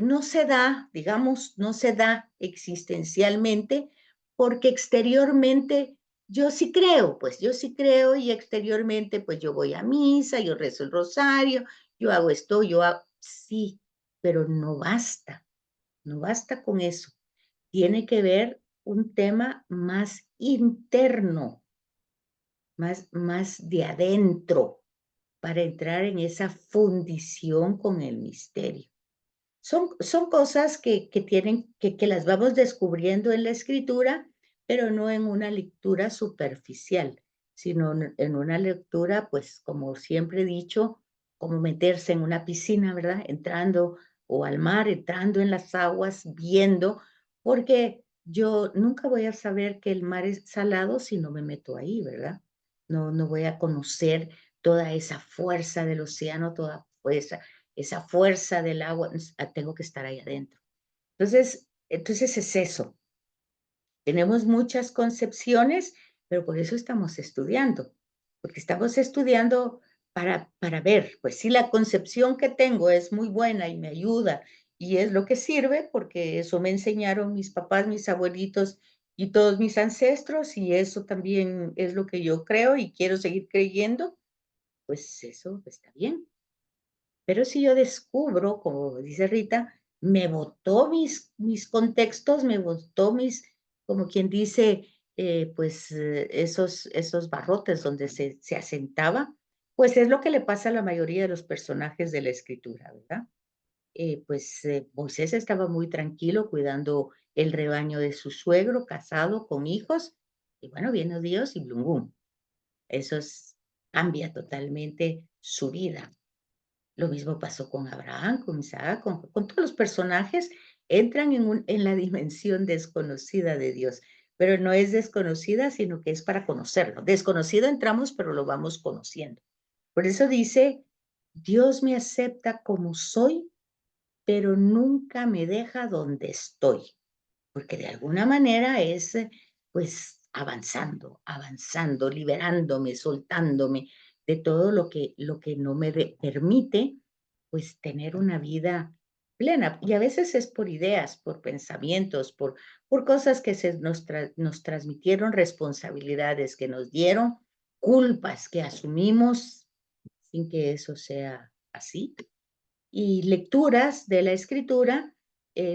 no se da, digamos, no se da existencialmente, porque exteriormente yo sí creo, pues yo sí creo y exteriormente pues yo voy a misa, yo rezo el rosario, yo hago esto, yo hago, sí, pero no basta, no basta con eso. Tiene que ver un tema más interno, más de adentro, para entrar en esa fundición con el misterio. Son cosas que las vamos descubriendo en la escritura, pero no en una lectura superficial, sino en una lectura, pues, como siempre he dicho, como meterse en una piscina, ¿verdad? Entrando o al mar, entrando en las aguas, viendo, porque yo nunca voy a saber que el mar es salado si no me meto ahí, ¿verdad? No voy a conocer toda esa fuerza del océano, toda esa fuerza del agua, tengo que estar ahí adentro. Entonces es eso. Tenemos muchas concepciones, pero por eso estamos estudiando, porque estamos estudiando para ver, pues si la concepción que tengo es muy buena y me ayuda y es lo que sirve, porque eso me enseñaron mis papás, mis abuelitos y todos mis ancestros, y eso también es lo que yo creo y quiero seguir creyendo, pues eso está bien. Pero si yo descubro, como dice Rita, me botó mis contextos, me botó como quien dice, esos barrotes donde se asentaba, pues es lo que le pasa a la mayoría de los personajes de la escritura, ¿verdad? Moisés estaba muy tranquilo cuidando el rebaño de su suegro, casado, con hijos, y bueno, viene Dios y blum, blum. Cambia totalmente su vida. Lo mismo pasó con Abraham, con Isaac, con todos los personajes, entran en la dimensión desconocida de Dios, pero no es desconocida, sino que es para conocerlo. Desconocido entramos, pero lo vamos conociendo. Por eso dice, Dios me acepta como soy, pero nunca me deja donde estoy, porque de alguna manera es, pues, avanzando, liberándome, soltándome de todo lo que no me permite, pues, tener una vida plena. Y a veces es por ideas, por pensamientos, por cosas que nos transmitieron, responsabilidades que nos dieron, culpas que asumimos sin que eso sea así. Y lecturas de la escritura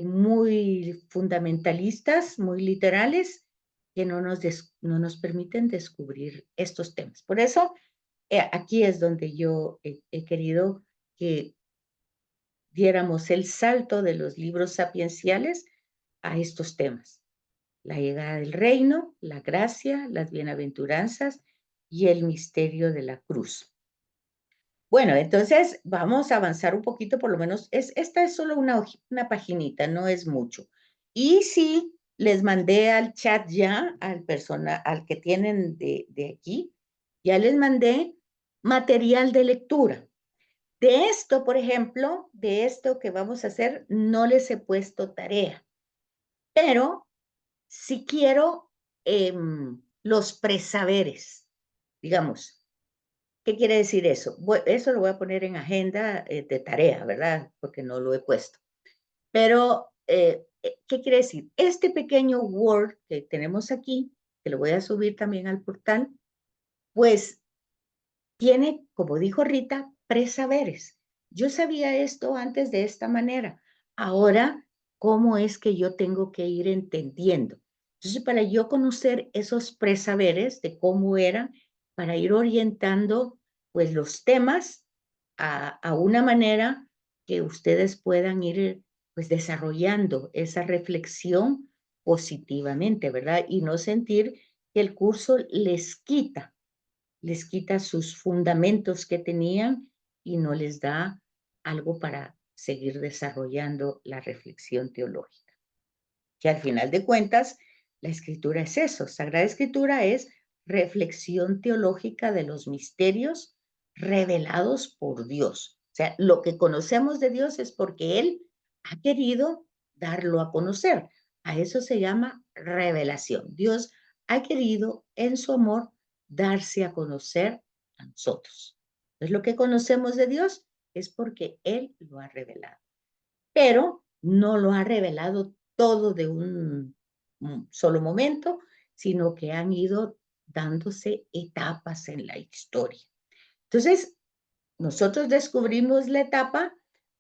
muy fundamentalistas, muy literales, que no nos permiten descubrir estos temas. Por eso, aquí es donde yo he querido que diéramos el salto de los libros sapienciales a estos temas. La llegada del reino, la gracia, las bienaventuranzas y el misterio de la cruz. Bueno, entonces vamos a avanzar un poquito, por lo menos, esta es solo una paginita, no es mucho. Y sí, les mandé al chat ya, al que tienen de aquí, ya les mandé material de lectura. De esto, por ejemplo, de esto que vamos a hacer, no les he puesto tarea, pero si quiero los presaberes, digamos. ¿Qué quiere decir eso? Eso lo voy a poner en agenda de tarea, ¿verdad? Porque no lo he puesto. Pero, ¿qué quiere decir? Este pequeño Word que tenemos aquí, que lo voy a subir también al portal, pues tiene, como dijo Rita, presaberes. Yo sabía esto antes de esta manera. Ahora, ¿cómo es que yo tengo que ir entendiendo? Entonces, para yo conocer esos presaberes de cómo eran, para ir orientando pues los temas a una manera que ustedes puedan ir pues desarrollando esa reflexión positivamente, ¿verdad? Y no sentir que el curso les quita sus fundamentos que tenían y no les da algo para seguir desarrollando la reflexión teológica. Que al final de cuentas, la escritura es eso, Sagrada Escritura es reflexión teológica de los misterios revelados por Dios. O sea, lo que conocemos de Dios es porque Él ha querido darlo a conocer. A eso se llama revelación. Dios ha querido en su amor darse a conocer a nosotros. Entonces, lo que conocemos de Dios es porque Él lo ha revelado. Pero no lo ha revelado todo de un solo momento, sino que han ido dándose etapas en la historia. Entonces, nosotros descubrimos la etapa,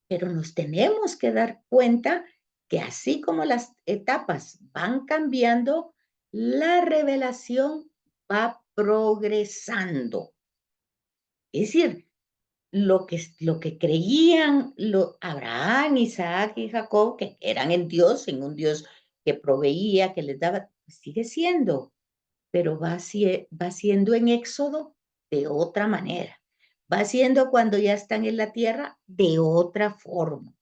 pero nos tenemos que dar cuenta que así como las etapas van cambiando, la revelación va progresando. Es decir, lo que creían Abraham, Isaac y Jacob, que eran en Dios, en un Dios que proveía, que les daba, pues sigue siendo, pero va siendo en Éxodo de otra manera. Va siendo cuando ya están en la tierra de otra forma.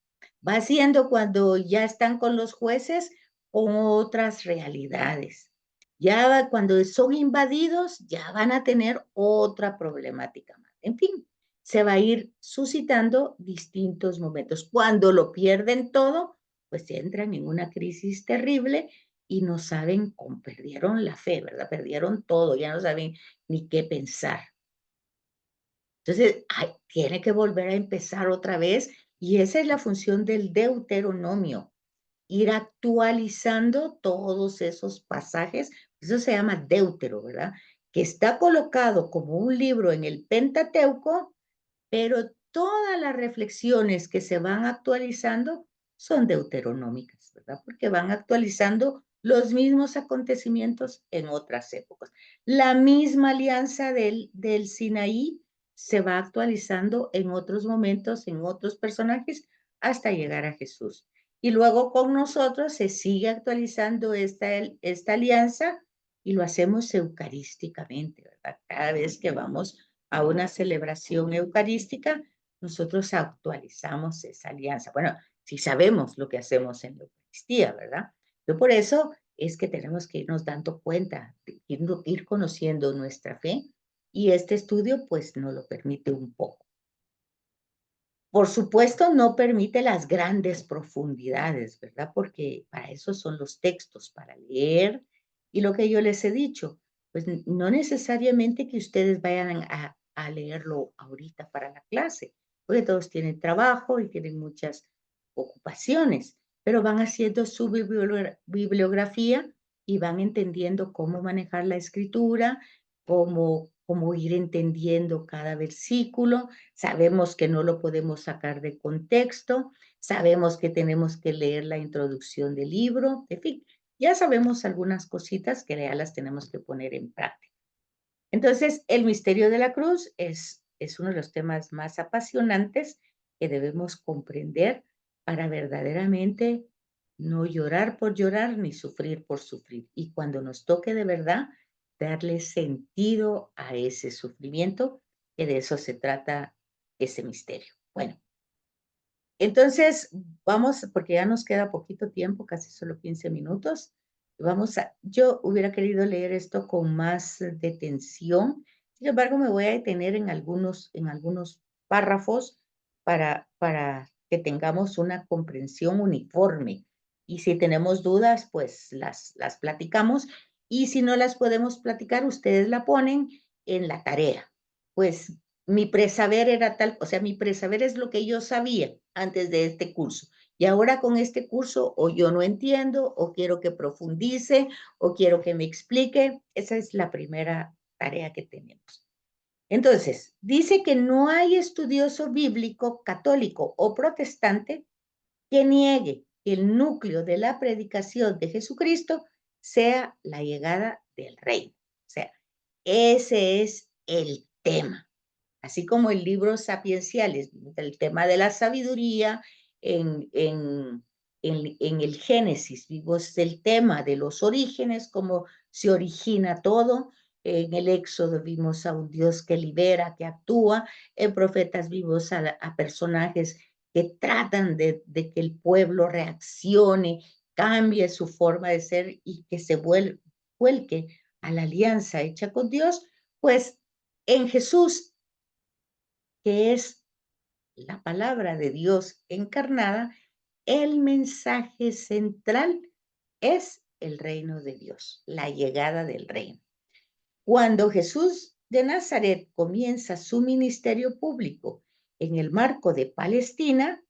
Va siendo cuando ya están con los jueces con otras realidades. Ya cuando son invadidos, ya van a tener otra problemática más. En fin, se va a ir suscitando distintos momentos. Cuando lo pierden todo, pues entran en una crisis terrible y no saben cómo perdieron la fe, ¿verdad? Perdieron todo, ya no saben ni qué pensar. Entonces, tiene que volver a empezar otra vez y esa es la función del Deuteronomio, ir actualizando todos esos pasajes, eso se llama Deutero, ¿verdad? Que está colocado como un libro en el Pentateuco, pero todas las reflexiones que se van actualizando son deuteronómicas, ¿verdad? Porque van actualizando los mismos acontecimientos en otras épocas. La misma alianza del Sinaí se va actualizando en otros momentos, en otros personajes, hasta llegar a Jesús. Y luego con nosotros se sigue actualizando esta alianza y lo hacemos eucarísticamente, ¿verdad? Cada vez que vamos a una celebración eucarística, nosotros actualizamos esa alianza. Bueno, si sabemos lo que hacemos en la Eucaristía, ¿verdad? Pero por eso es que tenemos que irnos dando cuenta, ir conociendo nuestra fe y este estudio pues nos lo permite un poco. Por supuesto, no permite las grandes profundidades, ¿verdad? Porque para eso son los textos, para leer. Y lo que yo les he dicho, pues no necesariamente que ustedes vayan a leerlo ahorita para la clase, porque todos tienen trabajo y tienen muchas ocupaciones, pero van haciendo su bibliografía y van entendiendo cómo manejar la escritura, cómo cómo ir entendiendo cada versículo. Sabemos que no lo podemos sacar de contexto, sabemos que tenemos que leer la introducción del libro, en fin, ya sabemos algunas cositas que ya las tenemos que poner en práctica. Entonces, el misterio de la cruz es uno de los temas más apasionantes que debemos comprender para verdaderamente no llorar por llorar ni sufrir por sufrir. Y cuando nos toque de verdad, darle sentido a ese sufrimiento, que de eso se trata ese misterio. Bueno, entonces vamos, porque ya nos queda poquito tiempo, casi solo 15 minutos. Yo hubiera querido leer esto con más detención, sin embargo me voy a detener en algunos párrafos para que tengamos una comprensión uniforme. Y si tenemos dudas, pues las platicamos. Y si no las podemos platicar, ustedes la ponen en la tarea. Pues mi presaber era tal, o sea, mi presaber es lo que yo sabía antes de este curso. Y ahora con este curso o yo no entiendo, o quiero que profundice, o quiero que me explique. Esa es la primera tarea que tenemos. Entonces, dice que no hay estudioso bíblico, católico o protestante que niegue que el núcleo de la predicación de Jesucristo sea la llegada del reino. O sea, ese es el tema. Así como el libro Sapienciales, el tema de la sabiduría, en el Génesis vimos el tema de los orígenes, cómo se origina todo. En el Éxodo vimos a un Dios que libera, que actúa. En Profetas vimos a personajes que tratan de que el pueblo reaccione, cambie su forma de ser y que se vuelque a la alianza hecha con Dios. Pues en Jesús, que es la palabra de Dios encarnada, el mensaje central es el reino de Dios, la llegada del reino. Cuando Jesús de Nazaret comienza su ministerio público en el marco de Palestina,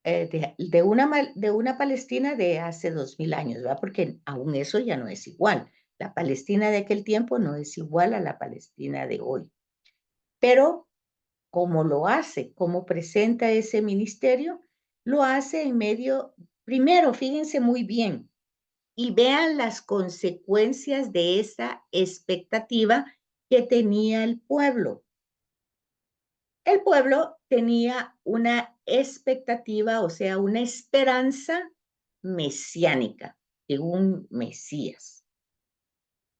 de una Palestina de hace 2000 años, ¿verdad? Porque aún eso ya no es igual. La Palestina de aquel tiempo no es igual a la Palestina de hoy. Pero cómo lo hace, cómo presenta ese ministerio, lo hace en medio, primero, fíjense muy bien, y vean las consecuencias de esa expectativa que tenía el pueblo. El pueblo tenía una expectativa, o sea, una esperanza mesiánica de un Mesías.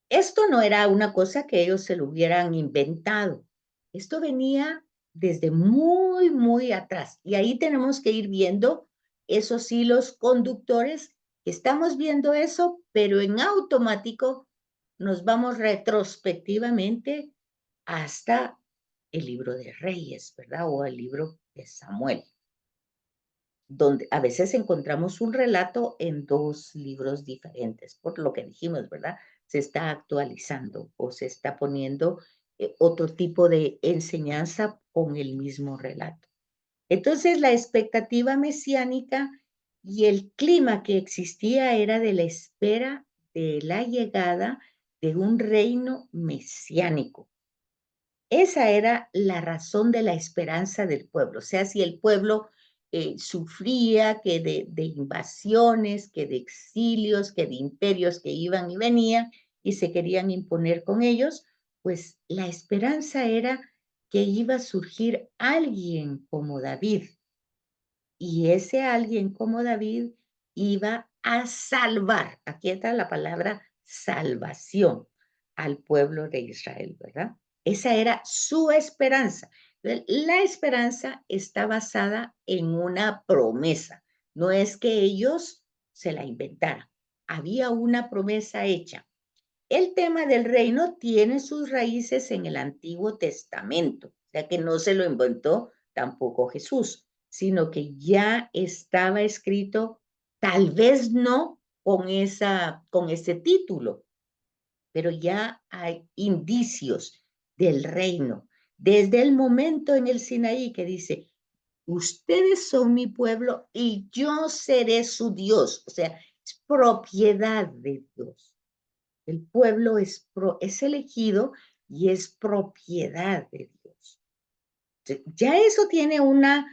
Esto no era una cosa que ellos se lo hubieran inventado. Esto venía desde muy, muy atrás. Y ahí tenemos que ir viendo esos hilos conductores. Estamos viendo eso, pero en automático nos vamos retrospectivamente hasta el libro de Reyes, ¿verdad? O el libro de Samuel, donde a veces encontramos un relato en dos libros diferentes, por lo que dijimos, ¿verdad? Se está actualizando o se está poniendo otro tipo de enseñanza con el mismo relato. Entonces, la expectativa mesiánica y el clima que existía era de la espera de la llegada de un reino mesiánico. Esa era la razón de la esperanza del pueblo. O sea, si el pueblo sufría que de invasiones, que de exilios, que de imperios que iban y venían y se querían imponer con ellos, pues la esperanza era que iba a surgir alguien como David. Y ese alguien como David iba a salvar, aquí está la palabra salvación, al pueblo de Israel, ¿verdad? Esa era su esperanza. La esperanza está basada en una promesa. No es que ellos se la inventaran. Había una promesa hecha. El tema del reino tiene sus raíces en el Antiguo Testamento, o sea que no se lo inventó tampoco Jesús, sino que ya estaba escrito, tal vez no con ese título, pero ya hay indicios del reino. Desde el momento en el Sinaí que dice, ustedes son mi pueblo y yo seré su Dios, o sea, es propiedad de Dios. El pueblo es elegido y es propiedad de Dios. Ya eso tiene una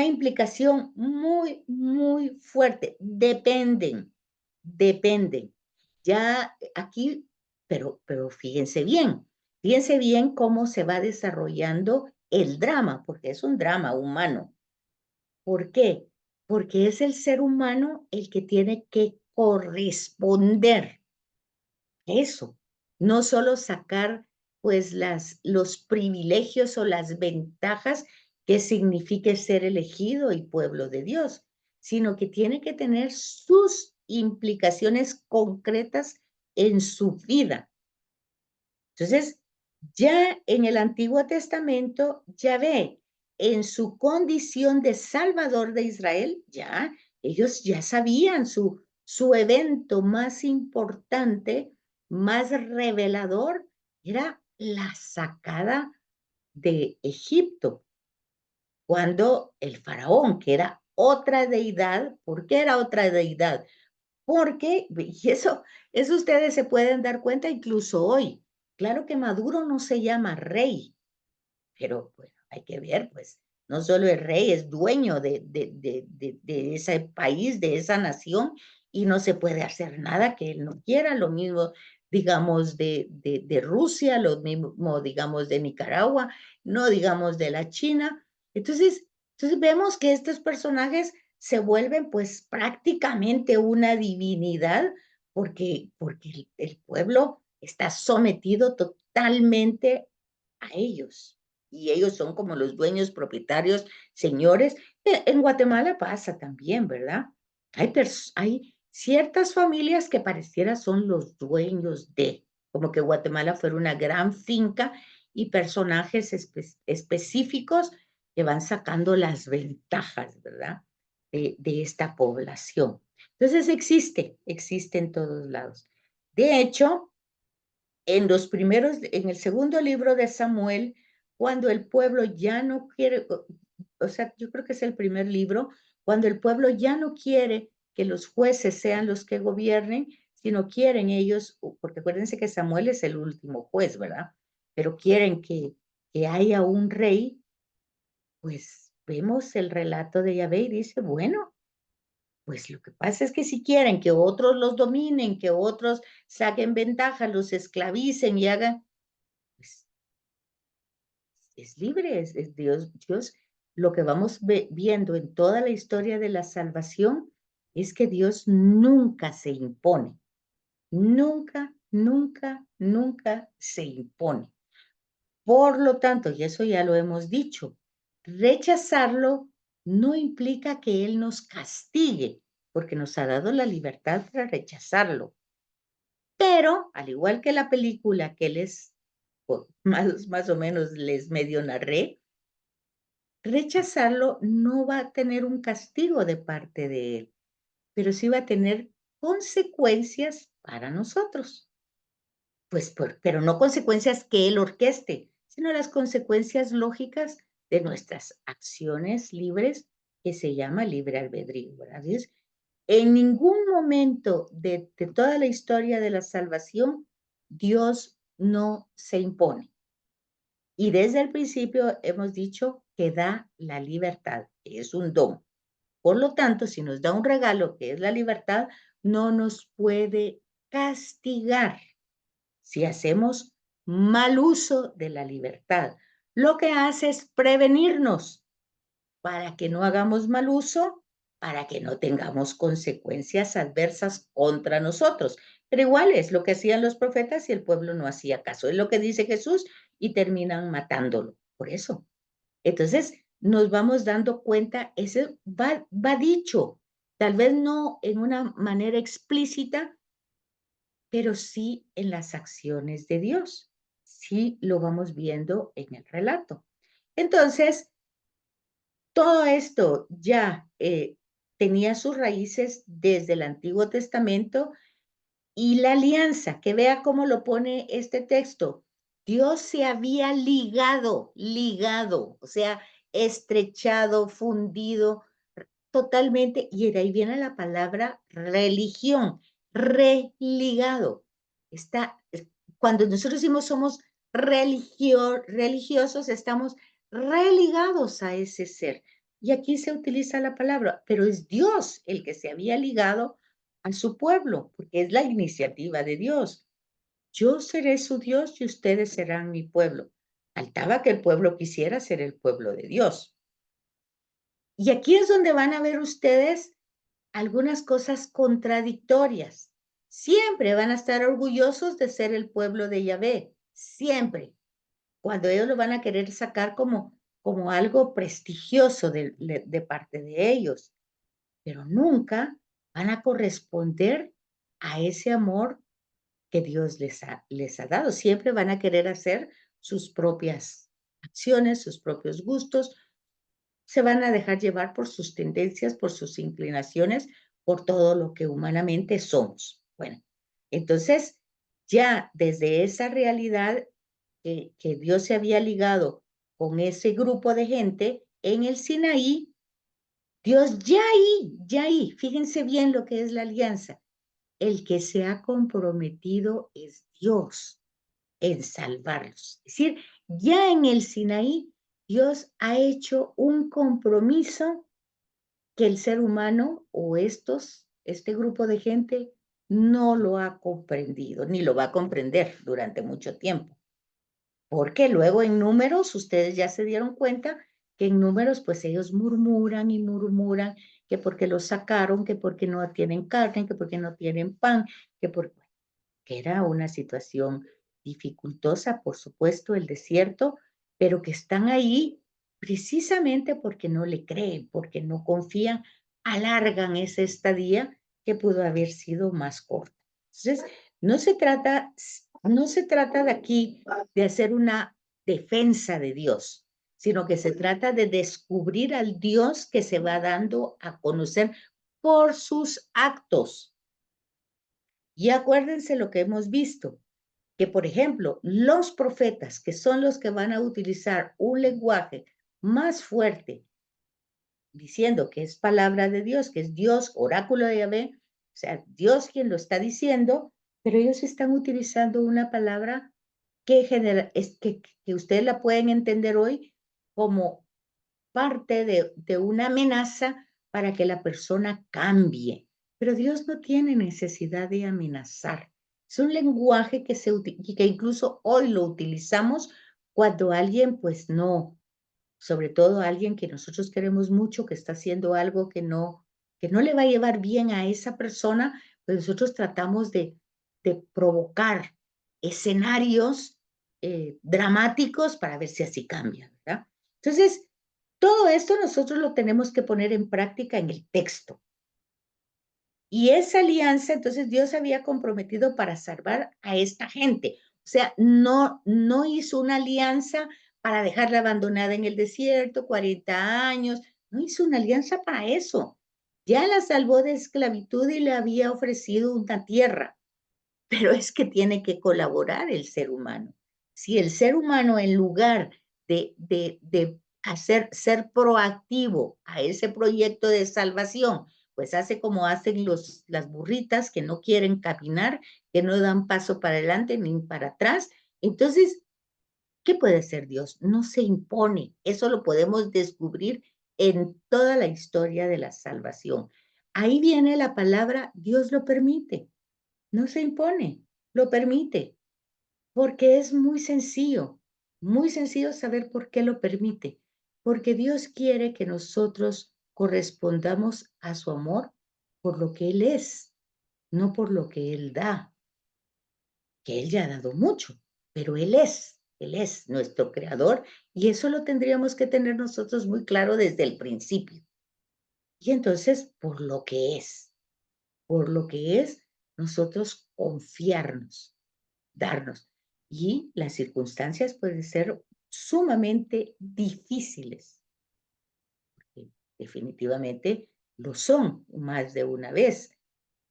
implicación muy, muy fuerte. Dependen. Ya aquí, pero fíjense bien cómo se va desarrollando el drama, porque es un drama humano. ¿Por qué? Porque es el ser humano el que tiene que corresponder eso, no solo sacar pues los privilegios o las ventajas que signifique ser elegido y pueblo de Dios, sino que tiene que tener sus implicaciones concretas en su vida. Entonces, ya en el Antiguo Testamento, Yahvé, en su condición de Salvador de Israel, ya ellos ya sabían su evento más importante, más revelador, era la sacada de Egipto, cuando el faraón, que era otra deidad, ¿por qué era otra deidad? Porque, y eso ustedes se pueden dar cuenta incluso hoy. Claro que Maduro no se llama rey, pero bueno, hay que ver, pues, no solo es rey, es dueño de ese país, de esa nación, y no se puede hacer nada que él no quiera. Lo mismo, digamos, de Rusia, lo mismo, digamos, de Nicaragua, no digamos de la China. Entonces vemos que estos personajes se vuelven pues prácticamente una divinidad porque el pueblo está sometido totalmente a ellos y ellos son como los dueños, propietarios, señores. En Guatemala pasa también, ¿verdad? Hay ciertas familias que pareciera son los dueños de, como que Guatemala fuera una gran finca y personajes específicos que van sacando las ventajas, ¿verdad? De esta población. Entonces existe en todos lados. De hecho, en el segundo libro de Samuel, cuando el pueblo ya no quiere, o sea, yo creo que es el primer libro, cuando el pueblo ya no quiere que los jueces sean los que gobiernen, sino quieren ellos, porque acuérdense que Samuel es el último juez, ¿verdad? Pero quieren que haya un rey, pues vemos el relato de Yahvé y dice, bueno, pues lo que pasa es que si quieren que otros los dominen, que otros saquen ventaja, los esclavicen y hagan, pues es libre, es Dios. Lo que vamos viendo en toda la historia de la salvación es que Dios nunca se impone, nunca, nunca, nunca se impone. Por lo tanto, y eso ya lo hemos dicho, rechazarlo no implica que Él nos castigue, porque nos ha dado la libertad para rechazarlo. Pero, al igual que la película que les, más o menos les medio narré, rechazarlo no va a tener un castigo de parte de Él, pero sí va a tener consecuencias para nosotros. Pues, pero no consecuencias que Él orqueste, sino las consecuencias lógicas de nuestras acciones libres, que se llama libre albedrío, ¿verdad? Entonces, en ningún momento de toda la historia de la salvación, Dios no se impone. Y desde el principio hemos dicho que da la libertad, que es un don. Por lo tanto, si nos da un regalo que es la libertad, no nos puede castigar si hacemos mal uso de la libertad. Lo que hace es prevenirnos para que no hagamos mal uso, para que no tengamos consecuencias adversas contra nosotros. Pero igual es lo que hacían los profetas y el pueblo no hacía caso. Es lo que dice Jesús y terminan matándolo. Por eso. Entonces, nos vamos dando cuenta, ese va dicho, tal vez no en una manera explícita, pero sí en las acciones de Dios. Sí lo vamos viendo en el relato. Entonces, todo esto ya tenía sus raíces desde el Antiguo Testamento y la alianza, que vea cómo lo pone este texto. Dios se había ligado, o sea, estrechado, fundido totalmente, y de ahí viene la palabra religión, religado. cuando nosotros decimos somos religiosos, estamos religados a ese ser. Y aquí se utiliza la palabra, pero es Dios el que se había ligado a su pueblo, porque es la iniciativa de Dios. Yo seré su Dios y ustedes serán mi pueblo. Faltaba que el pueblo quisiera ser el pueblo de Dios. Y aquí es donde van a ver ustedes algunas cosas contradictorias. Siempre van a estar orgullosos de ser el pueblo de Yahvé, siempre. Cuando ellos lo van a querer sacar como algo prestigioso de parte de ellos, pero nunca van a corresponder a ese amor que Dios les ha dado. Siempre van a querer hacer sus propias acciones, sus propios gustos, se van a dejar llevar por sus tendencias, por sus inclinaciones, por todo lo que humanamente somos. Bueno, entonces ya desde esa realidad que Dios se había ligado con ese grupo de gente en el Sinaí, Dios ya ahí, fíjense bien lo que es la alianza. El que se ha comprometido es Dios en salvarlos. Es decir, ya en el Sinaí, Dios ha hecho un compromiso que el ser humano o este grupo de gente no lo ha comprendido, ni lo va a comprender durante mucho tiempo. Porque luego en números, ustedes ya se dieron cuenta que en números, pues ellos murmuran y murmuran que porque los sacaron, que porque no tienen carne, que porque no tienen pan, que era una situación dificultosa, por supuesto, el desierto, pero que están ahí precisamente porque no le creen, porque no confían, alargan esa estadía que pudo haber sido más corta. Entonces, no se trata de aquí de hacer una defensa de Dios, sino que se trata de descubrir al Dios que se va dando a conocer por sus actos. Y acuérdense lo que hemos visto, que por ejemplo, los profetas, que son los que van a utilizar un lenguaje más fuerte, diciendo que es palabra de Dios, que es Dios, oráculo de Yahvé, o sea, Dios quien lo está diciendo, pero ellos están utilizando una palabra que ustedes la pueden entender hoy como parte de una amenaza para que la persona cambie. Pero Dios no tiene necesidad de amenazar. Es un lenguaje que incluso hoy lo utilizamos cuando alguien, pues no, sobre todo alguien que nosotros queremos mucho, que está haciendo algo que no le va a llevar bien a esa persona, pues nosotros tratamos de provocar escenarios dramáticos para ver si así cambia, ¿verdad? Entonces, todo esto nosotros lo tenemos que poner en práctica en el texto. Y esa alianza, entonces Dios había comprometido para salvar a esta gente. O sea, no hizo una alianza para dejarla abandonada en el desierto, 40 años. No hizo una alianza para eso. Ya la salvó de esclavitud y le había ofrecido una tierra. Pero es que tiene que colaborar el ser humano. Si el ser humano, en lugar de ser proactivo a ese proyecto de salvación, pues hace como hacen las burritas que no quieren caminar, que no dan paso para adelante ni para atrás. Entonces, ¿qué puede ser Dios? No se impone. Eso lo podemos descubrir en toda la historia de la salvación. Ahí viene la palabra, Dios lo permite. No se impone, lo permite, porque es muy sencillo saber por qué lo permite, porque Dios quiere que nosotros correspondamos a su amor por lo que Él es, no por lo que Él da, que Él ya ha dado mucho, pero Él es nuestro creador y eso lo tendríamos que tener nosotros muy claro desde el principio. Y entonces, por lo que es, nosotros confiarnos, darnos. Y las circunstancias pueden ser sumamente difíciles. Definitivamente lo son más de una vez.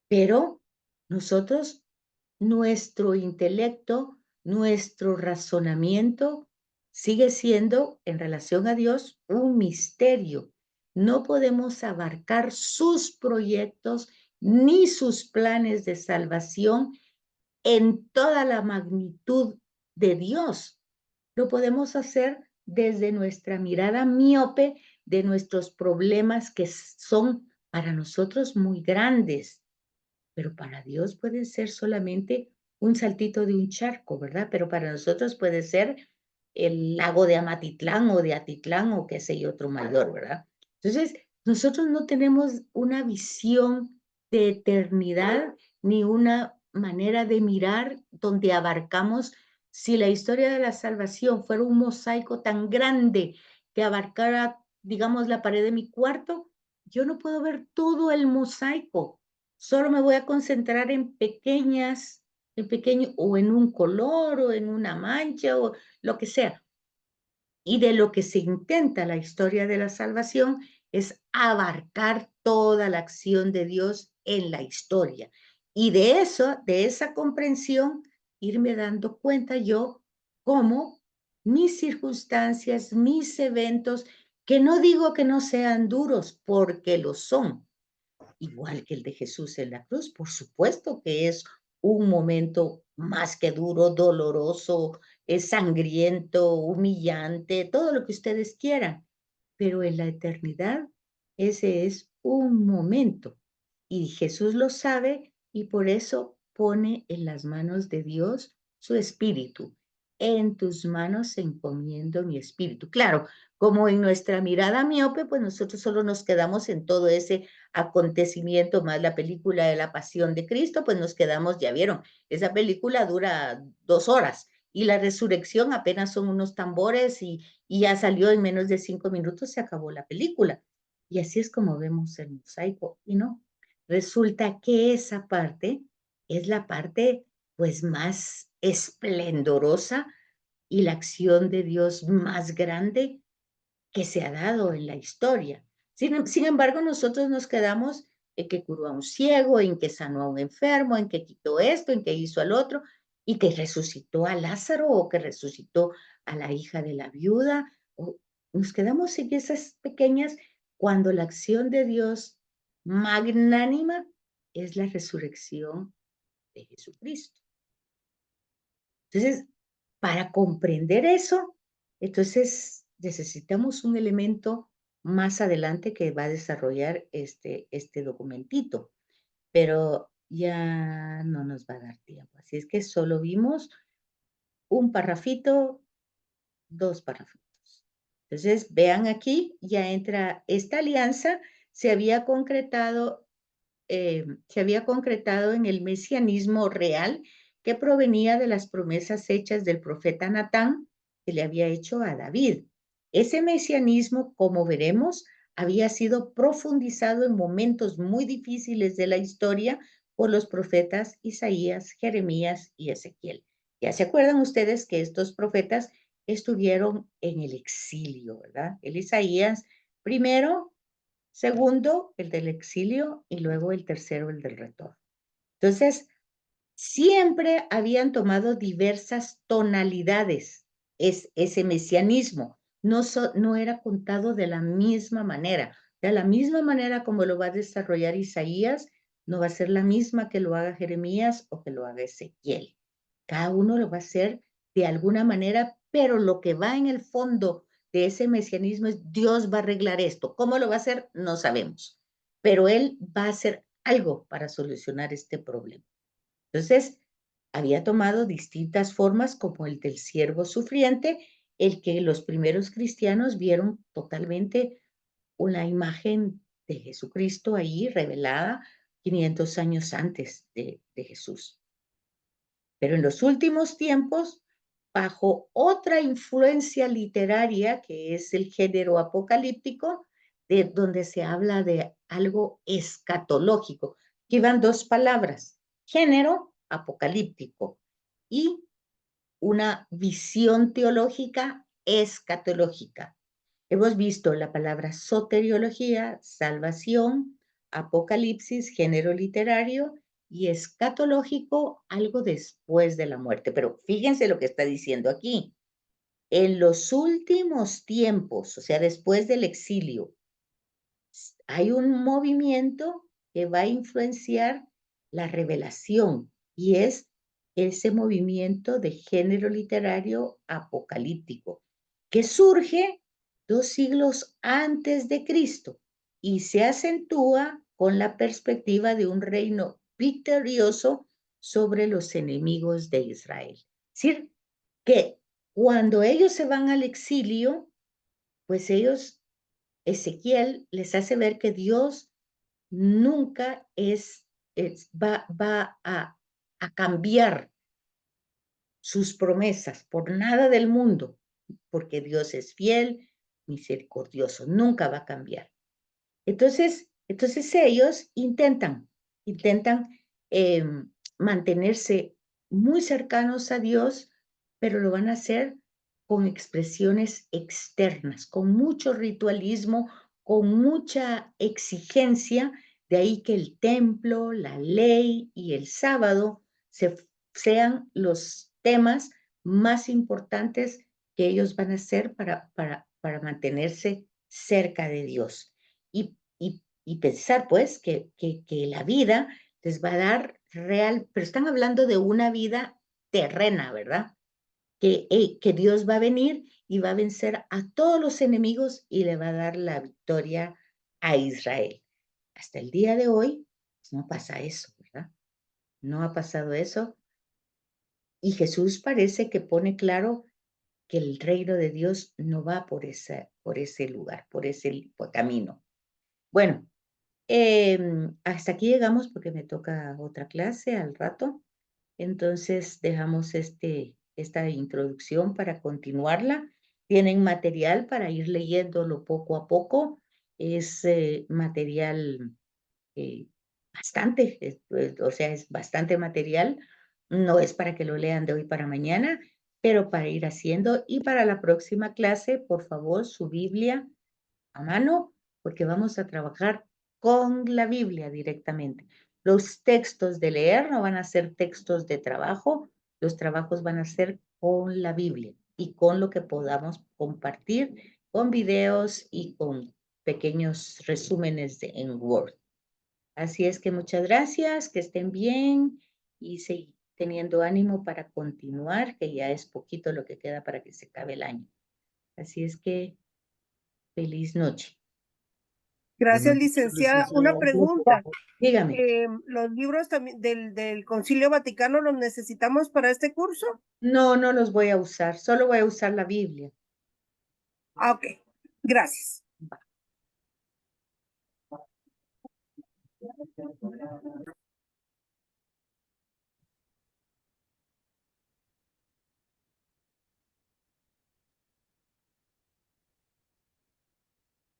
Pero nosotros, nuestro intelecto, nuestro razonamiento sigue siendo en relación a Dios un misterio. No podemos abarcar sus proyectos ni sus planes de salvación en toda la magnitud de Dios. Lo podemos hacer desde nuestra mirada miope de nuestros problemas que son para nosotros muy grandes, pero para Dios puede ser solamente un saltito de un charco, ¿verdad? Pero para nosotros puede ser el lago de Amatitlán o de Atitlán o qué sé yo, otro mayor, ¿verdad? Entonces, nosotros no tenemos una visión de eternidad ni una manera de mirar donde abarcamos. Si la historia de la salvación fuera un mosaico tan grande que abarcara, digamos, la pared de mi cuarto, yo no puedo ver todo el mosaico. Solo me voy a concentrar en pequeñas, en pequeño, o en un color, o en una mancha, o lo que sea. Y de lo que se intenta la historia de la salvación es abarcar toda la acción de Dios en la historia. Y de eso, de esa comprensión, irme dando cuenta yo cómo mis circunstancias, mis eventos, que no digo que no sean duros, porque lo son, igual que el de Jesús en la cruz, por supuesto que es un momento más que duro, doloroso, es sangriento, humillante, todo lo que ustedes quieran, pero en la eternidad ese es un momento y Jesús lo sabe y por eso pone en las manos de Dios su espíritu. En tus manos encomiendo mi espíritu. Claro, como en nuestra mirada miope, pues nosotros solo nos quedamos en todo ese acontecimiento, más la película de la Pasión de Cristo, pues nos quedamos, ya vieron, esa película dura 2 horas y la resurrección apenas son unos tambores y ya salió en menos de 5 minutos, se acabó la película. Y así es como vemos el mosaico, y no. Resulta que esa parte es la parte pues más esplendorosa y la acción de Dios más grande que se ha dado en la historia. Sin embargo, nosotros nos quedamos en que curó a un ciego, en que sanó a un enfermo, en que quitó esto, en que hizo al otro, y que resucitó a Lázaro o que resucitó a la hija de la viuda. O nos quedamos en esas pequeñas cuando la acción de Dios magnánima es la resurrección de Jesucristo. Entonces, para comprender eso, entonces necesitamos un elemento más adelante que va a desarrollar este documentito, pero ya no nos va a dar tiempo. Así es que solo vimos un parrafito, 2 parrafitos. Entonces, vean aquí, ya entra esta alianza, se había concretado en el mesianismo real que provenía de las promesas hechas del profeta Natán que le había hecho a David. Ese mesianismo, como veremos, había sido profundizado en momentos muy difíciles de la historia por los profetas Isaías, Jeremías y Ezequiel. Ya se acuerdan ustedes que estos profetas estuvieron en el exilio, ¿verdad? El Isaías primero, segundo, el del exilio y luego el tercero, el del retorno. Entonces, siempre habían tomado diversas tonalidades ese mesianismo. No era contado de la misma manera. De la misma manera como lo va a desarrollar Isaías, no va a ser la misma que lo haga Jeremías o que lo haga Ezequiel. Cada uno lo va a hacer de alguna manera, pero lo que va en el fondo de ese mesianismo es Dios va a arreglar esto. ¿Cómo lo va a hacer? No sabemos, pero Él va a hacer algo para solucionar este problema. Entonces, había tomado distintas formas como el del siervo sufriente, el que los primeros cristianos vieron totalmente una imagen de Jesucristo ahí revelada 500 años antes de Jesús. Pero en los últimos tiempos, bajo otra influencia literaria, que es el género apocalíptico, de donde se habla de algo escatológico. Aquí van 2 palabras, género apocalíptico y una visión teológica escatológica. Hemos visto la palabra soteriología, salvación, apocalipsis, género literario, y escatológico, algo después de la muerte. Pero fíjense lo que está diciendo aquí. En los últimos tiempos, o sea, después del exilio, hay un movimiento que va a influenciar la revelación y es ese movimiento de género literario apocalíptico, que surge 2 siglos antes de Cristo y se acentúa con la perspectiva de un reino victorioso sobre los enemigos de Israel. Es decir, que cuando ellos se van al exilio, pues Ezequiel les hace ver que Dios nunca va a cambiar sus promesas por nada del mundo, porque Dios es fiel, misericordioso, nunca va a cambiar. Entonces ellos intentan mantenerse muy cercanos a Dios, pero lo van a hacer con expresiones externas, con mucho ritualismo, con mucha exigencia, de ahí que el templo, la ley y el sábado sean los temas más importantes que ellos van a hacer para mantenerse cerca de Dios. Y pensar, pues, que la vida les va a dar real, pero están hablando de una vida terrena, ¿verdad? Que Dios va a venir y va a vencer a todos los enemigos y le va a dar la victoria a Israel. Hasta el día de hoy, pues no pasa eso, ¿verdad? No ha pasado eso. Y Jesús parece que pone claro que el reino de Dios no va por ese lugar, por ese camino. Bueno, hasta aquí llegamos porque me toca otra clase al rato. Entonces dejamos esta introducción para continuarla. Tienen material para ir leyéndolo poco a poco. Es material bastante, o sea, es bastante material. No es para que lo lean de hoy para mañana, pero para ir haciendo. Y para la próxima clase, por favor, su Biblia a mano, porque vamos a trabajar con la Biblia directamente. Los textos de leer no van a ser textos de trabajo, los trabajos van a ser con la Biblia y con lo que podamos compartir con videos y con pequeños resúmenes en Word. Así es que muchas gracias, que estén bien y seguir teniendo ánimo para continuar, que ya es poquito lo que queda para que se acabe el año. Así es que feliz noche. Gracias, licenciada. Una pregunta. Dígame. ¿Los libros también del Concilio Vaticano los necesitamos para este curso? No, no los voy a usar, solo voy a usar la Biblia. Ah, ok, gracias.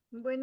Buenas